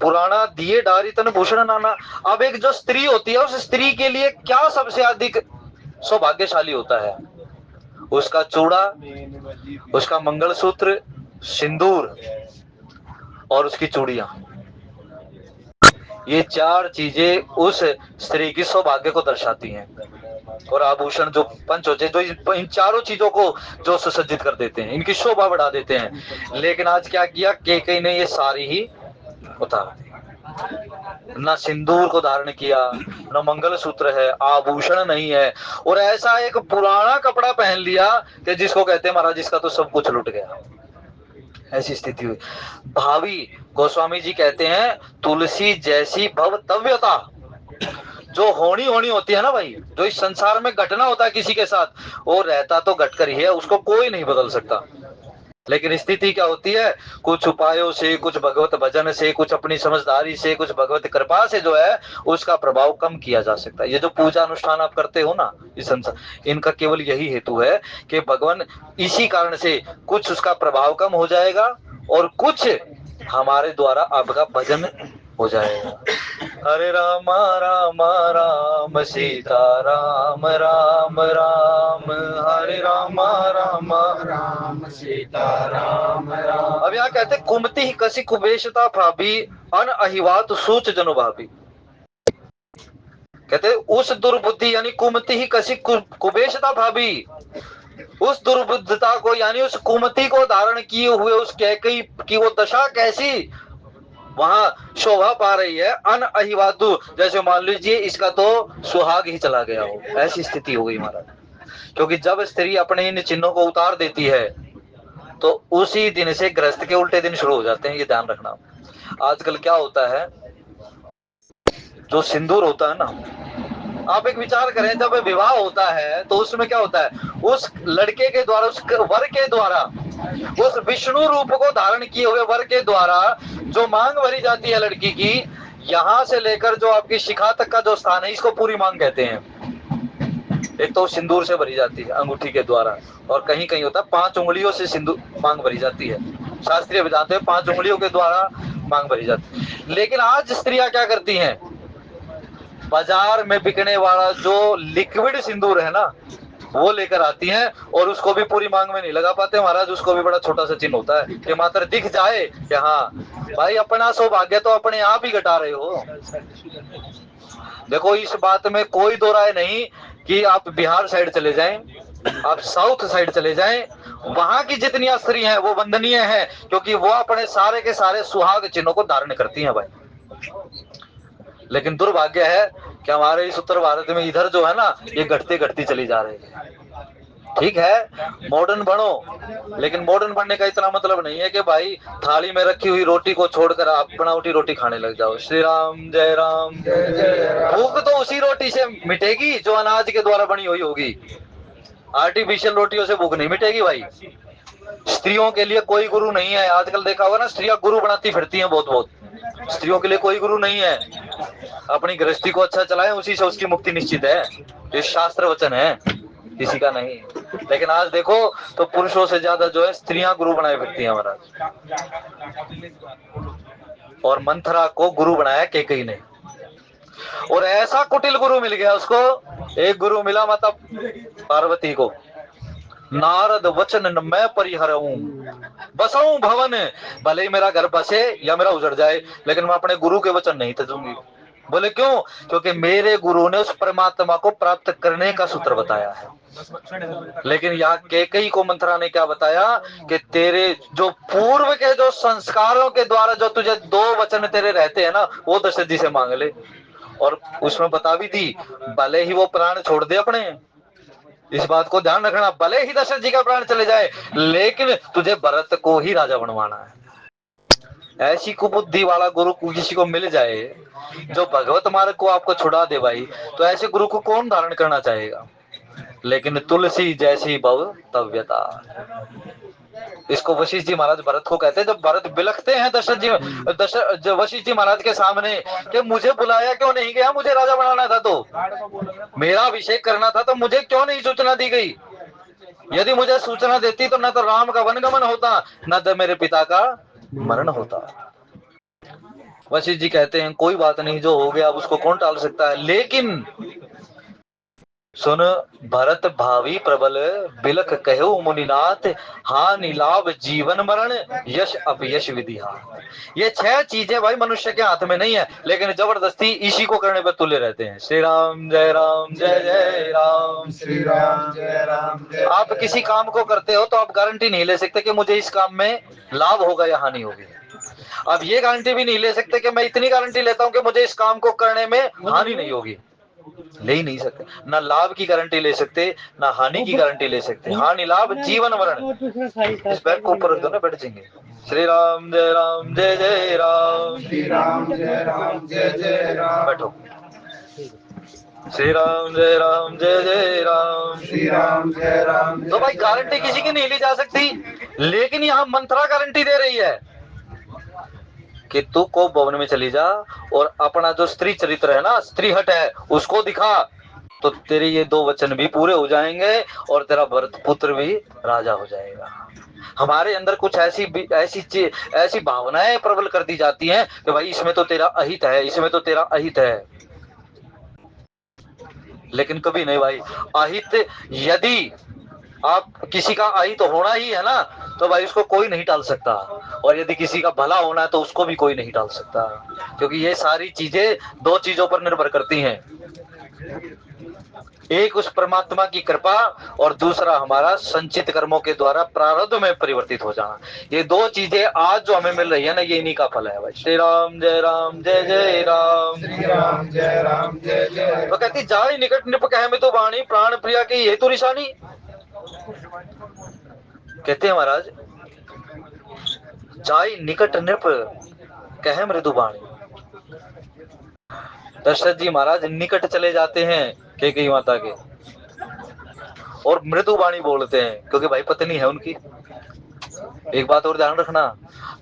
पुराना दिए डारी तन भूषण नाना। अब एक जो स्त्री होती है, उस स्त्री के लिए क्या सबसे अधिक सौभाग्यशाली होता है? उसका चूड़ा, उसका मंगलसूत्र, सिंदूर और उसकी चूड़ियां। ये चार चीजें उस स्त्री की सौभाग्य को दर्शाती हैं। और आभूषण जो पंच होते हैं, जो इन चारों चीजों को जो सुसज्जित कर देते हैं, इनकी शोभा बढ़ा देते हैं। लेकिन आज क्या किया, कैकेयी ने ये सारी ही उतार दी। ना सिंदूर को धारण किया, ना मंगलसूत्र है, आभूषण नहीं है, और ऐसा एक पुराना कपड़ा पहन लिया कि जिसको कहते हैं महाराज इसका तो सब कुछ लुट गया। ऐसी स्थिति हुई। भावी गोस्वामी जी कहते हैं, तुलसी जैसी भवतव्यता जो होनी होती है ना भाई, जो इस संसार में घटना होता है किसी के साथ, वो रहता तो घटकर ही है, उसको कोई नहीं बदल सकता। लेकिन स्थिति क्या होती है, कुछ उपायों से, कुछ भगवत भजन से, कुछ अपनी समझदारी से, कुछ भगवत कृपा से जो है उसका प्रभाव कम किया जा सकता है। ये जो पूजा अनुष्ठान आप करते हो ना इस संसार, इनका केवल यही हेतु है कि भगवान इसी कारण से कुछ उसका प्रभाव कम हो जाएगा और कुछ हमारे द्वारा आपका भजन हो जाएगा। हरे राम राम राम सीता राम राम राम, हरे राम राम राम सीता राम राम। अब यहाँ कहते कुमति ही कसी कुबेशता भाभी अन अहिवात सूच जनु भाभी। कहते उस दुर्बुद्धि यानी कुमति ही कसी कुबेशता भाभी, उस दुर्बुद्धता को यानी उस कुमति को धारण किए हुए उस कैकेयी की वो दशा कैसी वहां शोभा पा रही है। अन अहिवातु, जैसे मान लीजिए इसका तो सुहाग ही चला गया हो, ऐसी स्थिति हो गई महाराज। क्योंकि जब स्त्री अपने इन चिन्हों को उतार देती है तो उसी दिन से गृहस्थ के उल्टे दिन शुरू हो जाते हैं, ये ध्यान रखना। आजकल क्या होता है, जो सिंदूर होता है ना, आप एक विचार करें, जब विवाह होता है तो उसमें क्या होता है, उस लड़के के द्वारा, उस वर के द्वारा, उस विष्णु रूप को धारण किए हुए वर के द्वारा जो मांग भरी जाती है लड़की की, यहां से लेकर जो आपकी शिखा तक का जो स्थान है, इसको पूरी मांग कहते हैं। एक तो सिंदूर से भरी जाती है अंगूठी के द्वारा, और कहीं कहीं होता है 5 उंगलियों से सिंदूर मांग भरी जाती है। शास्त्रीय वेदांत में 5 उंगलियों के द्वारा मांग भरी जाती है। लेकिन आज स्त्रियां क्या करती हैं, बाजार में बिकने वाला जो लिक्विड सिंदूर है ना, वो लेकर आती हैं और उसको भी पूरी मांग में नहीं लगा पाते महाराज। उसको भी बड़ा छोटा सा चिन्ह होता है कि मात्र दिख जाए कि हाँ भाई अपना सौभाग्य तो अपने आप ही घटा रहे हो। देखो इस बात में कोई दो राय नहीं कि आप बिहार साइड चले जाएं, आप साउथ साइड चले जाएं, वहां की जितनी स्त्री हैं वो वंदनीय हैं, क्योंकि वो अपने सारे के सारे सुहाग चिन्हों को धारण करती हैं भाई। लेकिन दुर्भाग्य है कि हमारे इस उत्तर भारत में इधर जो है ना, ये घटती घटती चली जा रही है। ठीक है मॉडर्न बनो, लेकिन मॉडर्न बनने का इतना मतलब नहीं है कि भाई थाली में रखी हुई रोटी को छोड़कर आप बनावटी रोटी खाने लग जाओ। श्री राम जय राम। भूख तो उसी रोटी से मिटेगी जो अनाज के द्वारा बनी हुई होगी, आर्टिफिशियल रोटियों से भूख नहीं मिटेगी भाई। स्त्रियों के लिए कोई गुरु नहीं है। आजकल देखा होगा ना, स्त्रियां गुरु बनाती फिरती हैं बहुत बहुत। स्त्रियों के लिए कोई गुरु नहीं है, अपनी गृहस्थी को अच्छा चलाएं, उसी से उसकी मुक्ति निश्चित है। ये शास्त्र वचन है, किसी का नहीं। लेकिन आज देखो तो पुरुषों से ज्यादा जो है स्त्रियां गुरु बनाए फिरती हैं महाराज। और मंथरा को गुरु बनाया कैकेयी ने, और ऐसा कुटिल गुरु मिल गया उसको। एक गुरु मिला माता पार्वती को, नारद वचन न मैं परिहरऊं बसाऊं भवन, भले ही मेरा घर बसे या मेरा उजड़ जाए, लेकिन मैं अपने गुरु के वचन नहीं तजूंगी। बोले क्यों? क्योंकि मेरे गुरु ने उस परमात्मा को प्राप्त करने का सूत्र बताया है। लेकिन यहाँ कैकेयी को मंथरा ने क्या बताया कि तेरे जो पूर्व के जो संस्कारों के द्वारा जो तुझे 2 वचन तेरे रहते हैं ना, वो दशरथ जी से मांग ले। और उसमें बता भी दी, भले ही वो प्राण छोड़ दे अपने, इस बात को ध्यान रखना, भले ही दशरथ जी का प्राण चले जाए, लेकिन तुझे भरत को ही राजा बनवाना है। ऐसी कुबुद्धि वाला गुरु किसी को मिल जाए जो भगवत मार्ग को आपको छुड़ा दे भाई, तो ऐसे गुरु को कौन धारण करना चाहेगा? लेकिन तुलसी जैसी भवतव्यता, इसको वशिष्ठ जी महाराज भरत को कहते हैं। जब भरत बिलखते हैं जब वशिष्ठ जी महाराज के सामने कि मुझे बुलाया क्यों नहीं गया, मुझे राजा बनाना था, तो मेरा अभिषेक करना था, तो मुझे क्यों नहीं सूचना दी गई? यदि मुझे सूचना देती तो न तो राम का वनगमन होता, न तो मेरे पिता का मरण होता। वशिष्ठ जी कहते हैं कोई बात नहीं, जो हो गया अब उसको कौन टाल सकता है। लेकिन सुन, भरत भावी प्रबल बिलख कहो मुनिनाथ, हानि लाभ जीवन मरण यश अपयश विधि हाथ। ये 6 चीजें भाई मनुष्य के हाथ में नहीं है, लेकिन जबरदस्ती इसी को करने पर तुले रहते हैं। श्री राम जय राम जय जय राम, श्री राम जय राम जय। आप किसी काम को करते हो तो आप गारंटी नहीं ले सकते कि मुझे इस काम में लाभ होगा या हानि होगी। अब ये गारंटी भी नहीं ले सकते कि मैं इतनी गारंटी लेता हूं कि मुझे इस काम को करने में हानि नहीं होगी, ले ही नहीं सकते। ना लाभ की गारंटी ले सकते, ना हानि की गारंटी ले सकते। हानि लाभ जीवन मरण, इस बैग को ऊपर रख दो ना, बैठ जाएंगे। श्री राम जय जय राम, श्री राम जय जय राम। बैठो। श्री राम जय जय राम, श्री राम जय राम। तो भाई गारंटी किसी की नहीं ली जा सकती, लेकिन यहाँ मंत्रा गारंटी दे रही है कि तू को भवन में चली जा और अपना जो स्त्री चरित्र है ना, स्त्री हट है, उसको दिखा, तो तेरे ये 2 वचन भी पूरे हो जाएंगे और तेरा भरत पुत्र भी राजा हो जाएगा। हमारे अंदर कुछ ऐसी भावनाएं प्रबल कर दी जाती हैं कि भाई इसमें तो तेरा अहित है, इसमें तो तेरा अहित है। लेकिन कभी नहीं भाई, अहित यदि आप किसी का अहित तो होना ही है ना, तो भाई उसको कोई नहीं टाल सकता। और यदि किसी का भला होना है तो उसको भी कोई नहीं टाल सकता, क्योंकि ये सारी चीजें 2 चीजों पर निर्भर करती हैं, एक उस परमात्मा की कृपा और दूसरा हमारा संचित कर्मों के द्वारा प्रारब्ध में परिवर्तित हो जाना। ये 2 चीजें आज जो हमें मिल रही है ना, ये इन्हीं का फल है भाई। श्री राम जय जय राम, श्री राम जय जय। तो कहती जाई निकट निप कह में तो वाणी, प्राण प्रिया की हेतु निशानी। कहते हैं महाराज, जाई निकट नृप कह मृदु वाणी। दशरथ जी महाराज निकट चले जाते हैं कैकेयी माता के और मृदु वाणी बोलते हैं, क्योंकि भाई पत्नी है उनकी। एक बात और ध्यान रखना,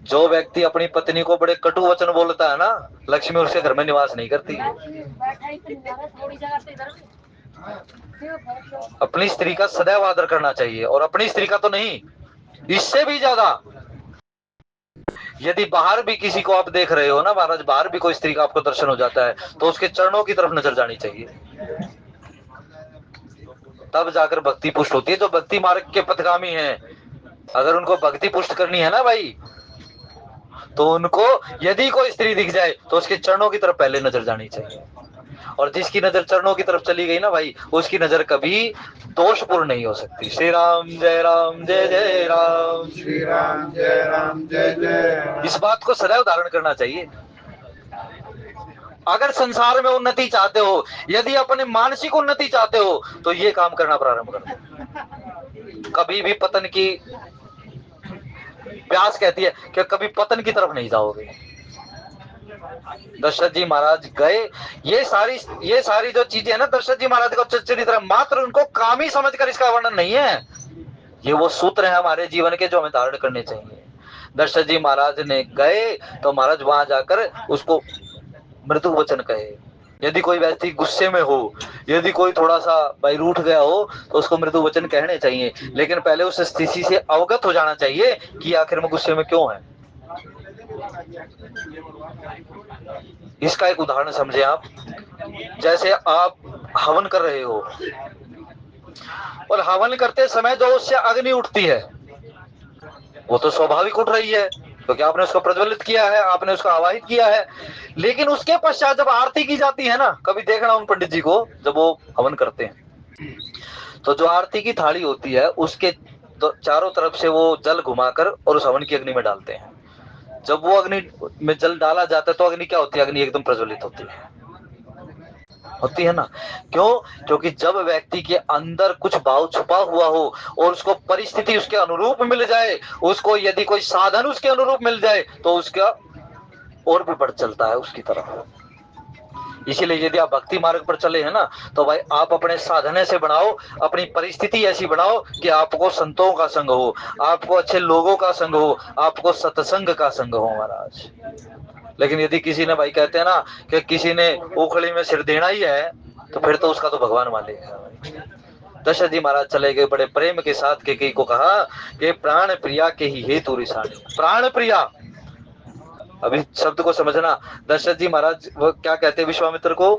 जो व्यक्ति अपनी पत्नी को बड़े कटु वचन बोलता है ना, लक्ष्मी उसके घर में निवास नहीं करती। अपनी स्त्री का सदैव आदर करना चाहिए, और अपनी स्त्री का तो नहीं, इससे भी ज्यादा। यदि बाहर भी किसी को आप देख रहे हो ना महाराज, बाहर भी कोई स्त्री का आपको दर्शन हो जाता है, तो उसके चरणों की तरफ नजर जानी चाहिए, तब जाकर भक्ति पुष्ट होती है। जो भक्ति मार्ग के पथगामी हैं, अगर उनको भक्ति पुष्ट करनी है ना भाई, तो उनको यदि कोई स्त्री दिख जाए तो उसके चरणों की तरफ पहले नजर जानी चाहिए। और जिसकी नजर चरणों की तरफ चली गई ना भाई, उसकी नजर कभी दोषपूर्ण नहीं हो सकती। श्री राम जय राम, श्री राम जय जय। इस बात को सदैव धारण करना चाहिए। अगर संसार में उन्नति चाहते हो, यदि अपने मानसिक उन्नति चाहते हो, तो ये काम करना प्रारंभ कर दो। कभी भी पतन की, व्यास कहती है कि कभी पतन की तरफ नहीं जाओगे। दशरथ जी महाराज गए, ये सारी जो चीजें है ना, दशरथ जी महाराज को चरित्र मात्र उनको कामी समझकर इसका वर्णन नहीं है, ये वो सूत्र है हमारे जीवन के जो हमें धारण करने चाहिए। दशरथ जी महाराज ने गए तो महाराज वहां जाकर उसको मृदु वचन कहे। यदि कोई व्यक्ति गुस्से में हो, यदि कोई थोड़ा सा भाई रूठ गया हो, तो उसको मृदु वचन कहने चाहिए, लेकिन पहले उस स्थिति से अवगत हो जाना चाहिए कि आखिर में गुस्से में क्यों है। इसका एक उदाहरण समझे आप, जैसे आप हवन कर रहे हो और हवन करते समय जो उससे अग्नि उठती है, वो तो स्वाभाविक उठ रही है, क्योंकि आपने उसको प्रज्वलित किया है, आपने उसको आवाहित किया है। लेकिन उसके पश्चात जब आरती की जाती है ना, कभी देखना उन पंडित जी को जब वो हवन करते हैं, तो जो आरती की थाली होती है उसके चारों तरफ से वो जल घुमाकर और उस हवन की अग्नि में डालते हैं। जब वो अग्नि में जल डाला जाता है तो अग्नि क्या होती है? अग्नि एकदम प्रज्वलित होती है ना। क्यों? क्योंकि जब व्यक्ति के अंदर कुछ भाव छुपा हुआ हो और उसको परिस्थिति उसके अनुरूप मिल जाए, उसको यदि कोई साधन उसके अनुरूप मिल जाए, तो उसका और भी बढ़ चलता है उसकी तरफ। इसीलिए यदि आप भक्ति मार्ग पर चले हैं ना, तो भाई आप अपने साधने से बनाओ, अपनी परिस्थिति ऐसी बनाओ कि आपको संतों का संग हो, आपको अच्छे लोगों का संग हो, आपको सत्संग का संग हो महाराज। लेकिन यदि किसी ने, भाई कहते हैं ना कि किसी ने उखड़ी में सिर देना ही है, तो फिर तो उसका तो भगवान वाले है। दशरथ जी महाराज चले गए, बड़े प्रेम के साथ कैकेयी को कहा कि प्राण प्रिया के ही हेतु रिसाणी। प्राण प्रिया, अभी शब्द को समझना। दशरथ जी महाराज वो क्या कहते हैं विश्वामित्र को?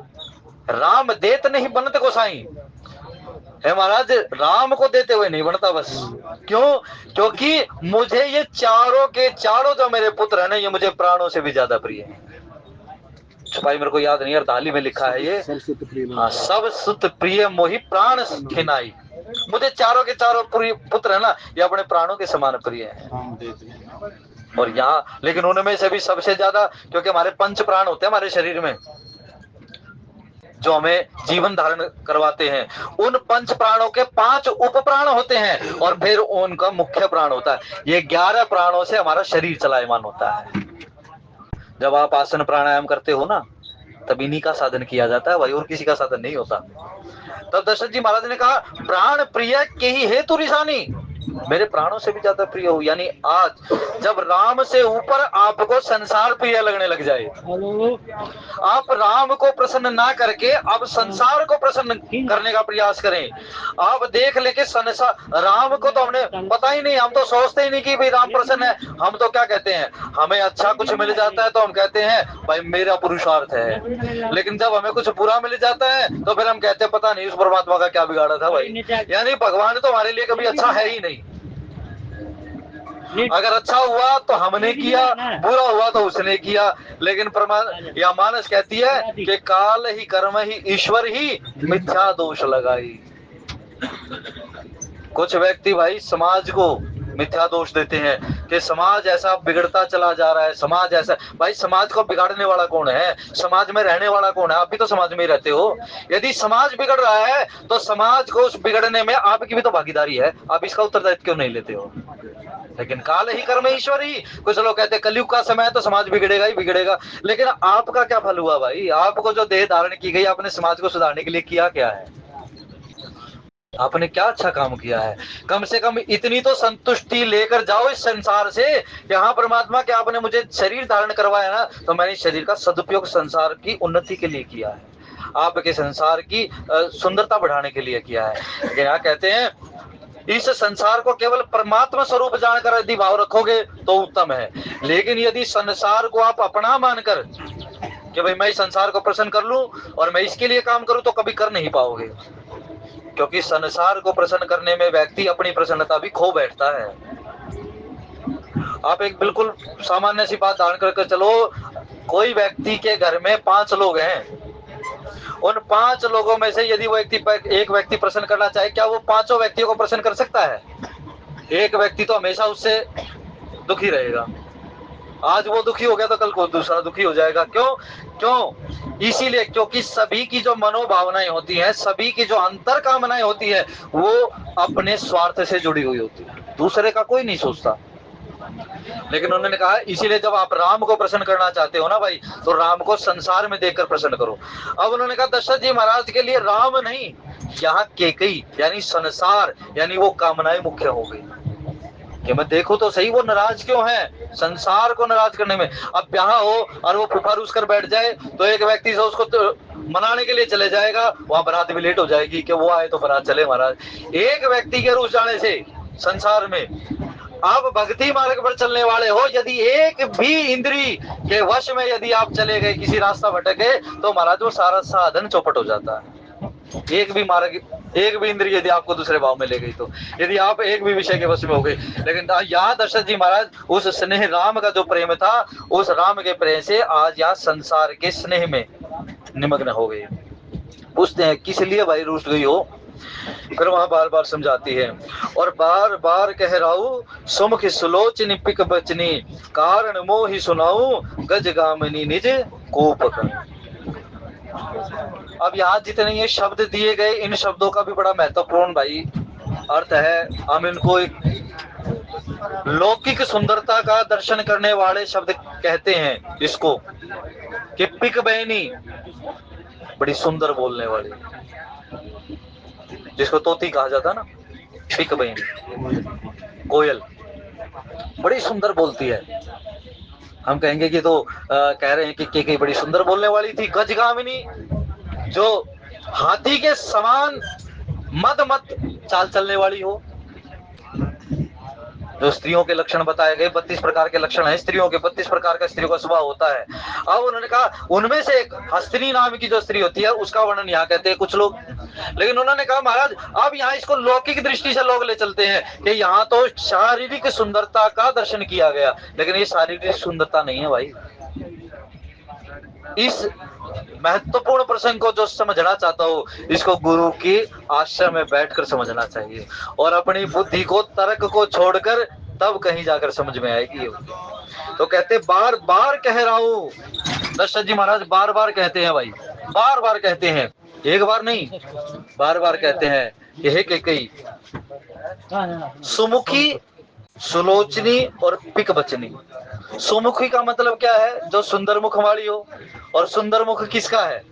राम देत नहीं बनत गोसाई है महाराज, राम को देते हुए नहीं बनता बस। क्यों? क्योंकि मुझे ये चारों के चारों जो मेरे पुत्र है ना, ये मुझे प्राणों से भी ज्यादा प्रिय है। छुपाई मेरे को याद नहीं, अर्धाली में लिखा है ये। हाँ, सब सुत प्रिय मोहि प्राण खिनाई। मुझे चारों के चारों पुत्र है ना, ये अपने प्राणों के समान प्रिय है। और यहाँ लेकिन उनमें से भी सबसे ज्यादा, क्योंकि हमारे पंच प्राण होते हैं हमारे शरीर में जो हमें जीवन धारण करवाते हैं, उन पंच प्राणों के 5 उप प्राण होते हैं और फिर उनका मुख्य प्राण होता है। ये 11 प्राणों से हमारा शरीर चलायमान होता है। जब आप आसन प्राणायाम करते हो ना, तब इन्हीं का साधन किया जाता है भाई, और किसी का साधन नहीं होता। तब दशरथ जी महाराज ने कहा प्राण प्रिय के ही हेतु रिसानी, मेरे प्राणों से भी ज्यादा प्रिय हो। यानी आज जब राम से ऊपर आपको संसार प्रिय लगने लग जाए, आप राम को प्रसन्न ना करके अब संसार को प्रसन्न करने का प्रयास करें। आप देख ले कि संसार, राम को तो हमने पता ही नहीं, हम तो सोचते ही नहीं कि भाई राम प्रसन्न है। हम तो क्या कहते हैं, हमें अच्छा कुछ मिल जाता है तो हम कहते हैं भाई मेरा पुरुषार्थ है। लेकिन जब हमें कुछ बुरा मिल जाता है तो फिर हम कहते हैं पता नहीं उस परमात्मा का क्या बिगाड़ा था भाई। यानी भगवान तो हमारे लिए कभी अच्छा है ही नहीं। अगर अच्छा हुआ तो हमने किया, बुरा हुआ तो उसने किया। लेकिन या मानस कहती है कि काल ही कर्म ही ईश्वर ही मिथ्या दोष लगाई। कुछ व्यक्ति भाई समाज को मिथ्या दोष देते हैं कि समाज ऐसा बिगड़ता चला जा रहा है, समाज ऐसा। भाई समाज को बिगाड़ने वाला कौन है? समाज में रहने वाला कौन है? आप भी तो समाज में ही रहते हो। यदि समाज बिगड़ रहा है तो समाज को उस बिगड़ने में आपकी भी तो भागीदारी है। आप इसका उत्तरदायित्व क्यों नहीं लेते हो? लेकिन काल ही कर्म ईश्वर ही। कुछ लोग कहते हैं कलयुग का समय है तो समाज बिगड़ेगा ही बिगड़ेगा। लेकिन आपका क्या फल हुआ भाई? आपको जो देह धारण की गई, आपने समाज को सुधारने के लिए किया क्या है? आपने क्या अच्छा काम किया है? कम से कम इतनी तो संतुष्टि लेकर जाओ इस संसार से कि हाँ परमात्मा, क्या आपने मुझे शरीर धारण करवाया ना, तो मैंने शरीर का सदुपयोग संसार की उन्नति के लिए किया है, आपके संसार की सुंदरता बढ़ाने के लिए किया है। यहाँ कहते हैं इस संसार को केवल परमात्मा स्वरूप जानकर यदि भाव रखोगे तो उत्तम है। लेकिन यदि संसार को आप अपना मानकर कि भाई मैं इस संसार को प्रसन्न कर लूं और मैं इसके लिए काम करूं, तो कभी कर नहीं पाओगे। क्योंकि संसार को प्रसन्न करने में व्यक्ति अपनी प्रसन्नता भी खो बैठता है। आप एक बिल्कुल सामान्य सी बात धारण करके चलो, कोई व्यक्ति के घर में 5 लोग हैं, उन 5 लोगों में से यदि वो एक व्यक्ति प्रसन्न करना चाहे, क्या वो 5 व्यक्तियों को प्रसन्न कर सकता है? एक व्यक्ति तो हमेशा उससे दुखी रहेगा। आज वो दुखी हो गया तो कल को दूसरा दुखी हो जाएगा। क्यों? इसीलिए क्योंकि सभी की जो मनोभावनाएं होती हैं, सभी की जो अंतर कामनाएं होती है, वो अपने स्वार्थ से जुड़ी हुई होती है, दूसरे का कोई नहीं सोचता। लेकिन उन्होंने कहा इसीलिए जब आप राम को प्रसन्न करना चाहते हो ना भाई, तो राम को संसार में देखकर प्रसन्न करो। अब उन्होंने कहा दशरथ जी महाराज के लिए राम नहीं, यहाँ कैकेयी यानी संसार, यानी वो कामनाएं मुख्य हो गई कि मैं देखूं तो सही वो नाराज क्यों है संसार को नाराज करने में। अब ब्याह हो और वो फुफा रूस कर बैठ जाए तो एक व्यक्ति से उसको तो मनाने के लिए चले जाएगा, वहां बारात भी लेट हो जाएगी कि वो आए तो बारात चले महाराज। एक व्यक्ति के रूस जाने से संसार में, आप भक्ति मार्ग पर चलने वाले हो, यदि एक भी इंद्री के वश में यदि आप चले गए, किसी रास्ता भटके, तो महाराज वो सारा साधन चौपट हो जाता है। एक भी मार्ग एक भी इंद्रिय यदि आपको दूसरे भाव में ले गई तो, यदि आप एक भी विषय के वश में हो गए। लेकिन यहाँ दशरथ जी महाराज उस स्नेह राम का जो प्रेम था, उस राम के प्रेम से आज यहाँ संसार के स्नेह में निमग्न हो गए। पूछते हैं किस लिए भाई रूठ गई हो? फिर वहां बार बार समझाती है, और बार बार कह राऊ सुमुख सुलोचनी पिक बचनी, कारण मोहि सुनाऊ गज गामिनी निज कोपक। अब यहाँ जितने ये शब्द दिए गए, इन शब्दों का भी बड़ा महत्वपूर्ण भाई अर्थ है। हम इनको एक लौकिक सुंदरता का दर्शन करने वाले शब्द कहते हैं इसको, कि पिक बहनी बड़ी सुंदर बोलने वाली, जिसको तोती कहा जाता ना, पिक बहनी कोयल बड़ी सुंदर बोलती है। हम कहेंगे कि तो कह रहे हैं कि के बड़ी सुंदर बोलने वाली थी। गजगामिनी, जो हाथी के समान मद मत चाल चलने वाली हो। जो स्त्रियों के लक्षण बताए गए, 32 प्रकार के लक्षण हैं स्त्रियों के, 32 प्रकार का स्त्रियों का स्वभाव होता है। अब उन्होंने कहा उनमें से एक हस्तिनी नाम की जो स्त्री होती है, उसका वर्णन यहाँ कहते हैं कुछ लोग। लेकिन उन्होंने कहा महाराज अब यहाँ इसको लौकिक दृष्टि से लोग ले चलते हैं कि यहाँ तो शारीरिक सुंदरता का दर्शन किया गया, लेकिन ये शारीरिक सुंदरता नहीं है भाई। इस महत्वपूर्ण प्रसंग को जो समझना चाहता हो, इसको गुरु के आश्रम में बैठकर समझना चाहिए, और अपनी बुद्धि को, तर्क को छोड़कर तब कहीं जाकर समझ में आएगी। तो कहते बार बार कह रहा हूं, दशरथ जी महाराज बार बार कहते हैं भाई, बार बार कहते हैं, एक बार नहीं बार बार कहते हैं कि हे कैकेयी, सुमुखी सुलोचनी और पिक बचनी। सुमुखी का मतलब क्या है? जो सुंदर मुख वाली हो। और सुंदर मुख किसका है?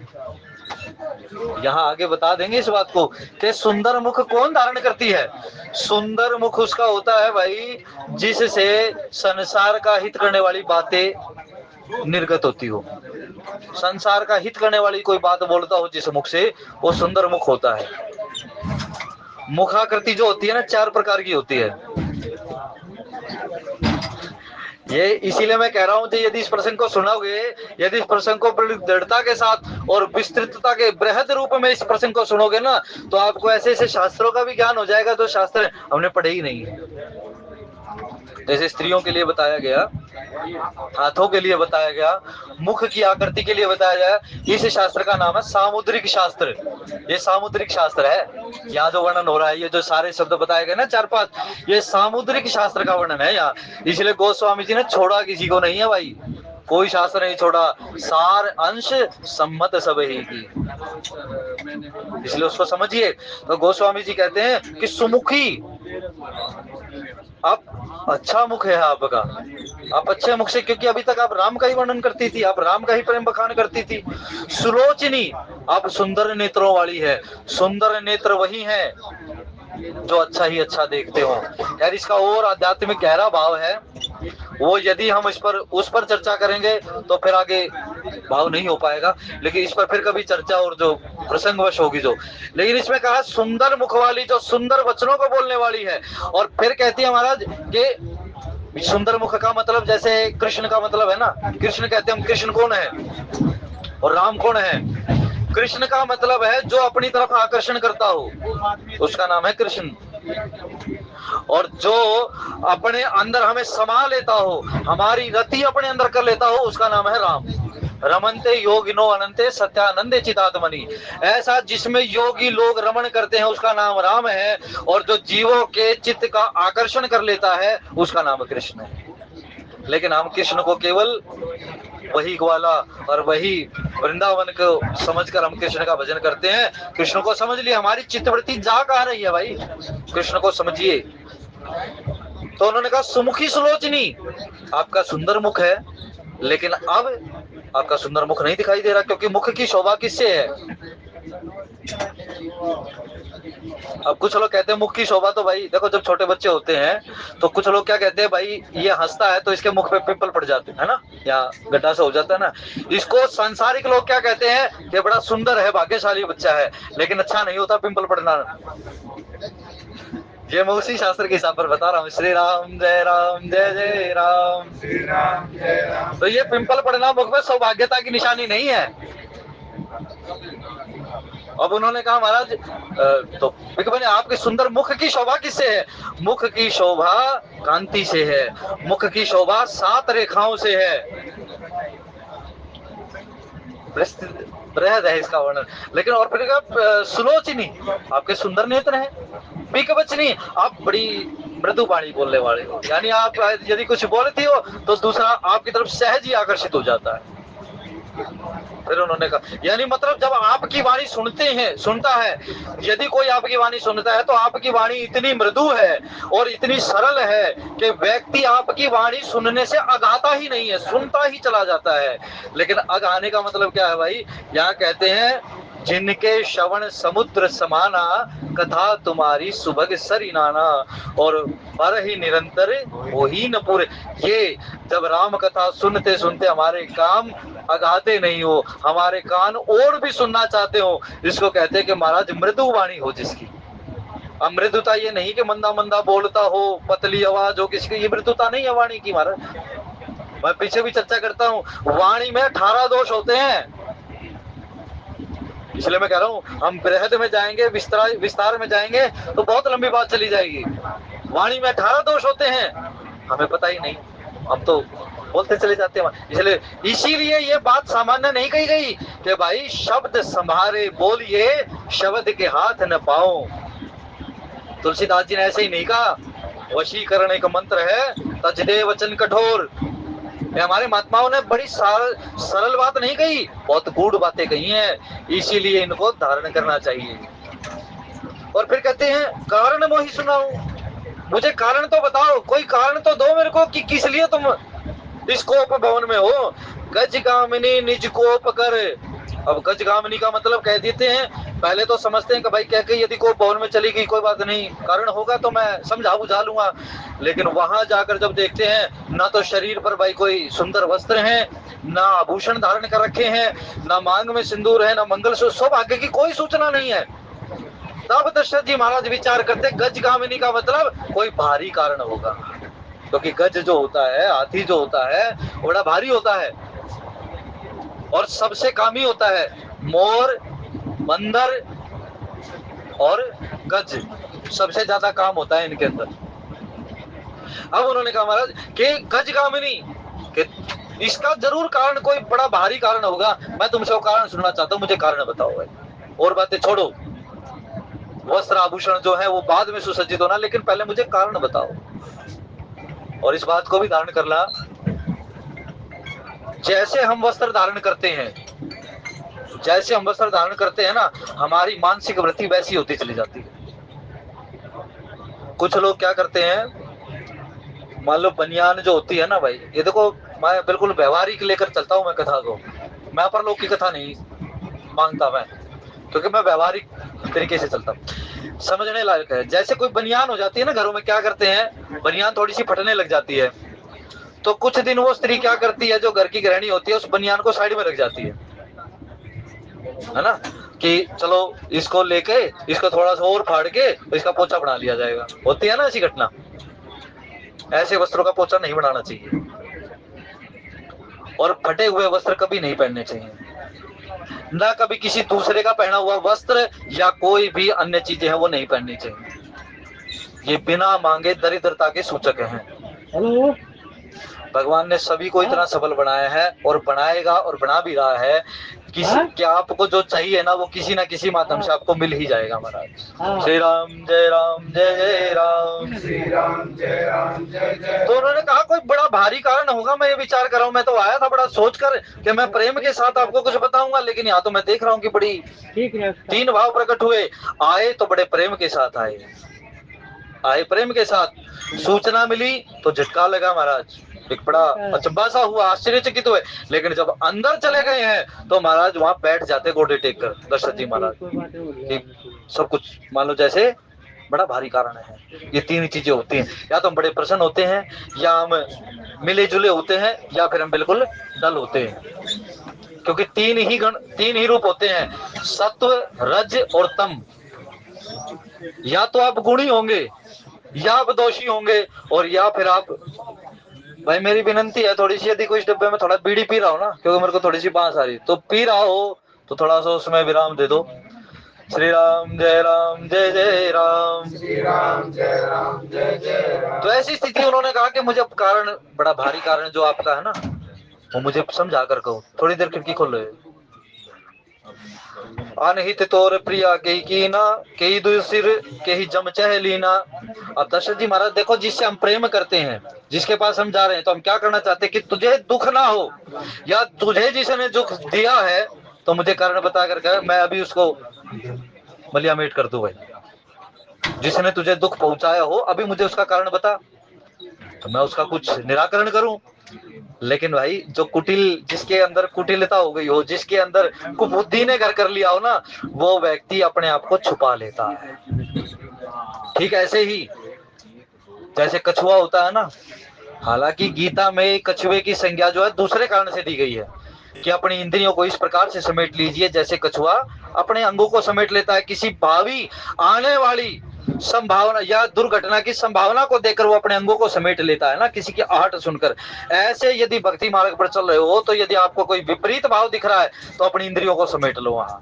यहाँ आगे बता देंगे इस बात को कि सुंदर मुख कौन धारण करती है। सुंदर मुख उसका होता है भाई जिससे संसार का हित करने वाली बातें निर्गत होती हो। संसार का हित करने वाली कोई बात बोलता हो जिस मुख से, वो सुंदर मुख होता है। मुखाकृति जो होती है ना, 4 प्रकार की होती है। ये इसीलिए मैं कह रहा हूं कि यदि इस प्रसंग को सुनोगे, यदि इस प्रसंग को बड़ी दृढ़ता के साथ और विस्तृतता के बृहद रूप में इस प्रसंग को सुनोगे ना, तो आपको ऐसे ऐसे शास्त्रों का भी ज्ञान हो जाएगा जो शास्त्र हमने पढ़े ही नहीं है। जैसे स्त्रियों के लिए बताया गया, हाथों के लिए बताया गया, मुख की आकृति के लिए बताया गया। इस शास्त्र का नाम है सामुद्रिक शास्त्र। ये सामुद्रिक शास्त्र है। यहाँ जो वर्णन हो रहा है, ये जो सारे शब्द बताए गए ना 4-5, ये सामुद्रिक शास्त्र का वर्णन है यहाँ। इसलिए गोस्वामी जी ने छोड़ा किसी को नहीं है भाई, कोई शास्त्र नहीं छोड़ा। सार अंश सम्मत सब ही की, इसलिए उसको समझिए। तो गोस्वामी जी कहते हैं कि सुमुखी, आप अच्छा मुख है आपका, आप अच्छे मुख से, क्योंकि अभी तक आप राम का ही वर्णन करती थी, आप राम का ही प्रेम बखान करती थी। सुलोचनी, आप सुंदर नेत्रों वाली है। सुंदर नेत्र वही है जो अच्छा ही अच्छा देखते हो। यार इसका और आध्यात्मिक गहरा भाव है, वो यदि हम उस पर चर्चा करेंगे तो फिर आगे भाव नहीं हो पाएगा। लेकिन इस पर फिर कभी चर्चा और जो प्रसंगवश होगी जो। लेकिन इसमें कहा सुंदर मुख वाली, जो सुंदर वचनों को बोलने वाली है। और फिर कहती है महाराज कि सुंदर मुख का मतलब जैसे कृष्ण का मतलब है ना, कृष्ण कहते हैं हम, कृष्ण कौन है और राम कौन है? कृष्ण का मतलब है जो अपनी तरफ आकर्षण करता हो, उसका नाम है कृष्ण। और जो अपने अंदर हमें समा लेता हो, हमारी रति अपने अंदर कर लेता हो, उसका नाम है राम। रमनते योगिनो अनंते सत्यानंदे चिदात्मनि। ऐसा जिसमें योगी लोग रमण करते हैं, उसका नाम राम है। और जो जीवों के चित्त का आकर्षण कर लेता है, उसका नाम कृष्ण है। लेकिन हम कृष्ण को केवल वही ग्वाला और वही वृंदावन को समझकर हम कृष्ण का भजन करते हैं। कृष्ण को समझ लिया, हमारी चित्तवृत्ति जा कहाँ रही है भाई? कृष्ण को समझिए। तो उन्होंने कहा सुमुखी सुलोचनी, आपका सुंदर मुख है, लेकिन अब आपका सुंदर मुख नहीं दिखाई दे रहा, क्योंकि मुख की शोभा किससे है? अब कुछ लोग कहते हैं मुख की शोभा, तो भाई देखो जब छोटे बच्चे होते हैं तो कुछ लोग क्या कहते हैं, भाई ये हंसता है तो इसके मुख पे पिंपल पड़ जाते हैं ना, या गड्ढा सा हो जाता है ना। इसको सांसारिक लोग क्या कहते हैं कि बड़ा सुंदर है, भाग्यशाली बच्चा है, लेकिन अच्छा नहीं होता पिंपल पड़ना। ये मैं उसी शास्त्र के हिसाब पर बता रहा हूँ। श्री राम जय राम जय जय राम, श्री राम जय राम। तो ये पिंपल पड़ना मुख में सौभाग्यता की निशानी नहीं है। अब उन्होंने कहा महाराज तो भिख बने आपके सुंदर मुख की शोभा किससे है? मुख की शोभा कांति से है, मुख की शोभा 7 रेखाओं से है। बृहद है इसका वर्णन। लेकिन और फिर सुलोचनी आपके सुंदर नेत्र हैं, भिख बचनी आप बड़ी मृदु वाणी बोलने वाले हो, यानी आप यदि कुछ बोलती हो तो दूसरा आपकी तरफ सहज ही आकर्षित हो जाता है। फिर उन्होंने कहा यानी मतलब जब आपकी वाणी सुनता है, यदि कोई आपकी वाणी सुनता है तो आपकी वाणी इतनी मृदु है और इतनी सरल है कि व्यक्ति आपकी वाणी सुनने से अगाता ही नहीं है, सुनता ही चला जाता है। लेकिन अगाने का मतलब क्या है भाई? यहाँ कहते हैं जिनके श्रवण समुद्र समाना, कथा तुम्हारी सुभग सरिनाना, और पर ही निरंतर वो ही न पूरे। ये जब राम कथा सुनते सुनते हमारे काम अगाते नहीं हो, हमारे कान और भी सुनना चाहते हो, इसको कहते हैं कि महाराज मृदु वाणी हो जिसकी। अब मृदुता ये नहीं कि मंदा मंदा बोलता हो, पतली आवाज हो किसी की, ये मृदुता नहीं है वाणी की महाराज। मैं पीछे भी चर्चा करता हूँ, वाणी में 18 दोष होते हैं। इसलिए मैं कह रहा हूँ हम बृहद में जाएंगे, विस्तार में जाएंगे तो बहुत लंबी बात चली जाएगी। वाणी में 18 दोष होते हैं, हमें पता ही नहीं, हम तो बोलते चले जाते हैं। इसीलिए ये बात सामान्य नहीं कही गई कि भाई शब्द संभारे बोलिए, शब्द के हाथ न पाओ। तुलसीदास जी ने ऐसे ही नहीं कहा, वशीकरण एक मंत्र है, तजदे वचन कठोर। हमारे महात्माओं ने बड़ी सरल बात नहीं कही, बहुत गूढ़ बातें कही हैं, इसीलिए इनको धारण करना चाहिए। और फिर कहते हैं कारण मोहि सुनाऊं, मुझे कारण तो बताओ, कोई कारण तो दो मेरे को कि किस लिए तुम इस कोप भवन में हो। गजगामिनी निज कोप कर। अब गजगामिनी का मतलब कह देते हैं, पहले तो समझते हैं कि भाई कह के यदि कोप भवन में चली गई कोई बात नहीं, कारण होगा तो मैं समझा बुझा लूंगा। लेकिन वहां जाकर जब देखते हैं ना तो शरीर पर भाई कोई सुंदर वस्त्र हैं, ना आभूषण धारण कर रखे हैं, ना मांग में सिंदूर है, ना मंगलसूत्र, सौभाग्य की कोई सूचना नहीं है। तब दशरथ जी महाराज विचार करते गजगामिनी का मतलब कोई भारी कारण होगा, क्योंकि गज जो होता है, हाथी जो होता है, बड़ा भारी होता है और सबसे कामी होता है। मोर, बंदर और गज सबसे ज्यादा काम होता है इनके अंदर। अब उन्होंने कहा महाराज कि गजगामिनी कि इसका जरूर कारण कोई बड़ा भारी कारण होगा, मैं तुमसे वो कारण सुनना चाहता हूँ, मुझे कारण बताओ भाई। और बातें छोड़ो, वस्त्र आभूषण जो है वो बाद में सुसज्जित होना, लेकिन पहले मुझे कारण बताओ। और इस बात को भी धारण कर ला, जैसे हम वस्त्र धारण करते हैं, जैसे हम वस्त्र धारण करते हैं ना, हमारी मानसिक वृत्ति वैसी होती चली जाती है। कुछ लोग क्या करते हैं, मान लो बनियान जो होती है ना भाई, ये देखो मैं बिल्कुल व्यवहारिक लेकर चलता हूँ मैं कथा को, मैं पर लोग की कथा नहीं मांगता मैं, क्योंकि मैं व्यवहारिक तरीके से चलता हूँ, समझने लायक है। जैसे कोई बनियान हो जाती है ना, घरों में क्या करते हैं, बनियान थोड़ी सी फटने लग जाती है, तो कुछ दिन वो स्त्री क्या करती है, जो घर की गृहिणी होती है, उस बनियान को साइड में रख जाती है ना, कि चलो इसको लेके इसको थोड़ा सा और फाड़ के इसका पोछा बना लिया जाएगा। होती है ना ऐसी घटना। ऐसे वस्त्रों का पोछा नहीं बनाना चाहिए, और फटे हुए वस्त्र कभी नहीं पहनने चाहिए, ना कभी किसी दूसरे का पहना हुआ वस्त्र या कोई भी अन्य चीजें हैं वो नहीं पहननी चाहिए। ये बिना मांगे दरिद्रता के सूचक हैं। भगवान ने सभी को इतना सबल बनाया है और बनाएगा और बना भी रहा है, किसी कि आपको जो चाहिए ना वो किसी ना किसी माध्यम से आपको मिल ही जाएगा महाराज। श्री राम जय राम जय जय राम, श्री राम जय राम जय जय। तो उन्होंने कहा कोई बड़ा भारी कारण होगा, मैं ये विचार कर रहा हूँ। मैं तो आया था बड़ा सोचकर कि मैं प्रेम के साथ आपको कुछ बताऊंगा, लेकिन यहाँ तो मैं देख रहा हूँ कि बड़ी 3 भाव प्रकट हुए। आए तो बड़े प्रेम के साथ आए प्रेम के साथ। सूचना मिली तो झटका लगा महाराज, एक बड़ा अचंभा सा हुआ, आश्चर्यचकित हुए। लेकिन जब अंदर चले गए हैं तो महाराज वहां बैठ जाते गोडे टेक कर दशरथ जी महाराज। सब कुछ मान लो जैसे बड़ा भारी कारण है। ये 3 चीजें होती हैं, या तो हम बड़े प्रसन्न होते हैं, या हम मिले जुले होते हैं, या फिर हम बिल्कुल डल होते हैं। क्योंकि 3 ही रूप होते हैं, सत्व, रज और तम। या तो आप गुणी होंगे, या आप दोषी होंगे, और या फिर आप, भाई मेरी विनंती है थोड़ी सी, यदि कोई डब्बे में थोड़ा बीड़ी पी रहा हो ना, क्योंकि मेरे को थोड़ी सी बांस आ रही, तो पी रहा हो तो थोड़ा सा उसमें विराम दे दो। श्री राम जय जय राम। श्री राम जय जय राम। तो ऐसी स्थिति उन्होंने कहा कि मुझे कारण, बड़ा भारी कारण जो आपका है ना, वो मुझे समझा कर कहो। थोड़ी देर खिड़की खोलो। अनहित तोर प्रिया कही कीना, कही दुसिर कही जम चह लीना। अब दशरथ जी महाराज देखो, जिससे हम प्रेम करते हैं, जिसके पास हम जा रहे हैं, तो हम क्या करना चाहते हैं कि तुझे दुख ना हो, या तुझे जिसने दुख दिया है तो मुझे कारण बता कर कह, मैं अभी उसको मलिया मेट कर दूं। भाई जिसने तुझे दुख पहुंचाया हो, अभी मुझे उसका कारण बता, तो मैं उसका कुछ निराकरण करूं। लेकिन भाई जो कुटिल, जिसके अंदर कुटिलता हो गई हो, जिसके अंदर कुबुद्धि ने घर कर लिया हो ना, वो व्यक्ति अपने आप को छुपा लेता है। ठीक ऐसे ही जैसे कछुआ होता है ना, हालांकि गीता में कछुए की संज्ञा जो है दूसरे कारण से दी गई है कि अपनी इंद्रियों को इस प्रकार से समेट लीजिए जैसे कछुआ अपने अंगों को समेट लेता है। किसी भावी आने वाली संभावना या दुर्घटना की संभावना को देखकर वो अपने अंगों को समेट लेता है ना, किसी की आहट सुनकर। ऐसे यदि भक्ति मार्ग पर चल रहे हो, तो यदि आपको कोई विपरीत भाव दिख रहा है तो अपनी इंद्रियों को समेट लो वहां।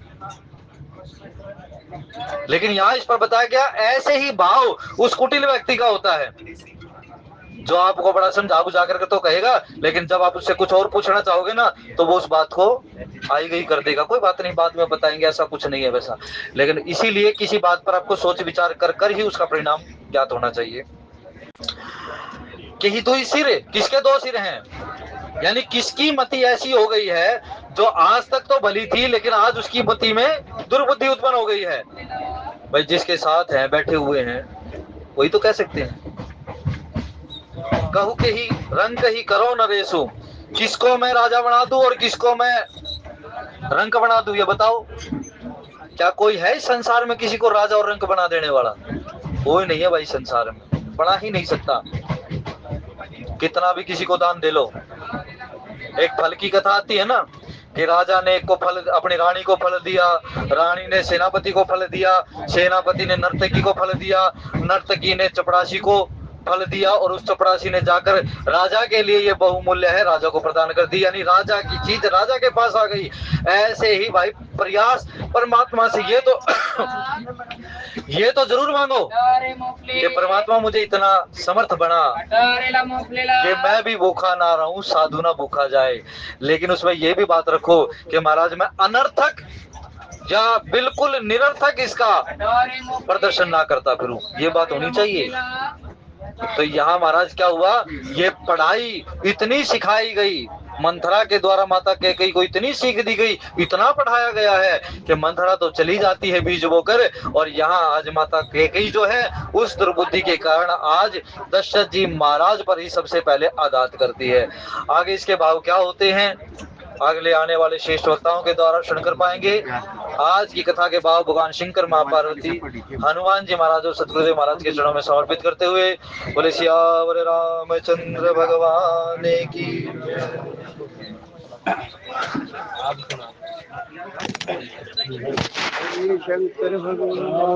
लेकिन यहाँ इस पर बताया गया, ऐसे ही भाव उस कुटिल व्यक्ति का होता है जो आपको बड़ा समझा बुझा करके तो कहेगा, लेकिन जब आप उससे कुछ और पूछना चाहोगे ना, तो वो उस बात को आई गई कर देगा। कोई बात नहीं, बाद में बताएंगे, ऐसा कुछ नहीं है वैसा। लेकिन इसीलिए किसी बात पर आपको सोच विचार कर कर ही उसका परिणाम ज्ञात होना चाहिए। कि ही दो सिर, किसके दो सिर हैं, यानी किसकी मति ऐसी हो गई है जो आज तक तो भली थी, लेकिन आज उसकी मति में दुर्बुद्धि उत्पन्न हो गई है। भाई जिसके साथ हैं, बैठे हुए हैं, वही तो कह सकते हैं। कहू के ही रंग ही करो नरेशु, किसको मैं राजा बना दूं और किसको मैं रंक बना दूं, ये बताओ। क्या कोई है इस संसार में किसी को राजा और रंक बना देने वाला? कोई नहीं है भाई, संसार में बना ही नहीं सकता, कितना भी किसी को दान दे लो। एक फल की कथा आती है ना, कि राजा ने को फल, अपनी रानी को फल दिया, रानी ने सेनापति को फल दिया, सेनापति ने नर्तकी को फल दिया, नर्तकी ने चपरासी को फल दिया, और उस चपरासी ने जाकर राजा के लिए ये बहुमूल्य है राजा को प्रदान कर दी, यानी राजा की चीज राजा के पास आ गई। ऐसे ही भाई प्रयास परमात्मा से ये तो ये तो जरूर मांगो कि परमात्मा मुझे इतना समर्थ बना कि मैं भी भूखा ना रहूं, साधु ना भूखा जाए। लेकिन उसमें ये भी बात रखो कि महाराज मैं अनर्थक या बिल्कुल निरर्थक इसका प्रदर्शन ना करता फिरूं, ये बात होनी चाहिए। तो यहाँ महाराज क्या हुआ, ये पढ़ाई इतनी सिखाई गई मंथरा के द्वारा, माता कैकेयी को इतनी सीख दी गई, इतना पढ़ाया गया है कि मंथरा तो चली जाती है बीज बोकर, और यहाँ आज माता कैकेयी जो है उस दुर्बुद्धि के कारण आज दशरथ जी महाराज पर ही सबसे पहले आघात करती है। आगे इसके भाव क्या होते हैं अगले आने वाले श्रेष्ठ वक्ताओं के द्वारा सुनकर पाएंगे। आज की कथा के भाव भगवान शंकर, मां पार्वती, हनुमान जी महाराज और सतगुरुदेव महाराज के चरणों में समर्पित करते हुए बोले सियावर रामचंद्र भगवान की। शंकर भगवान।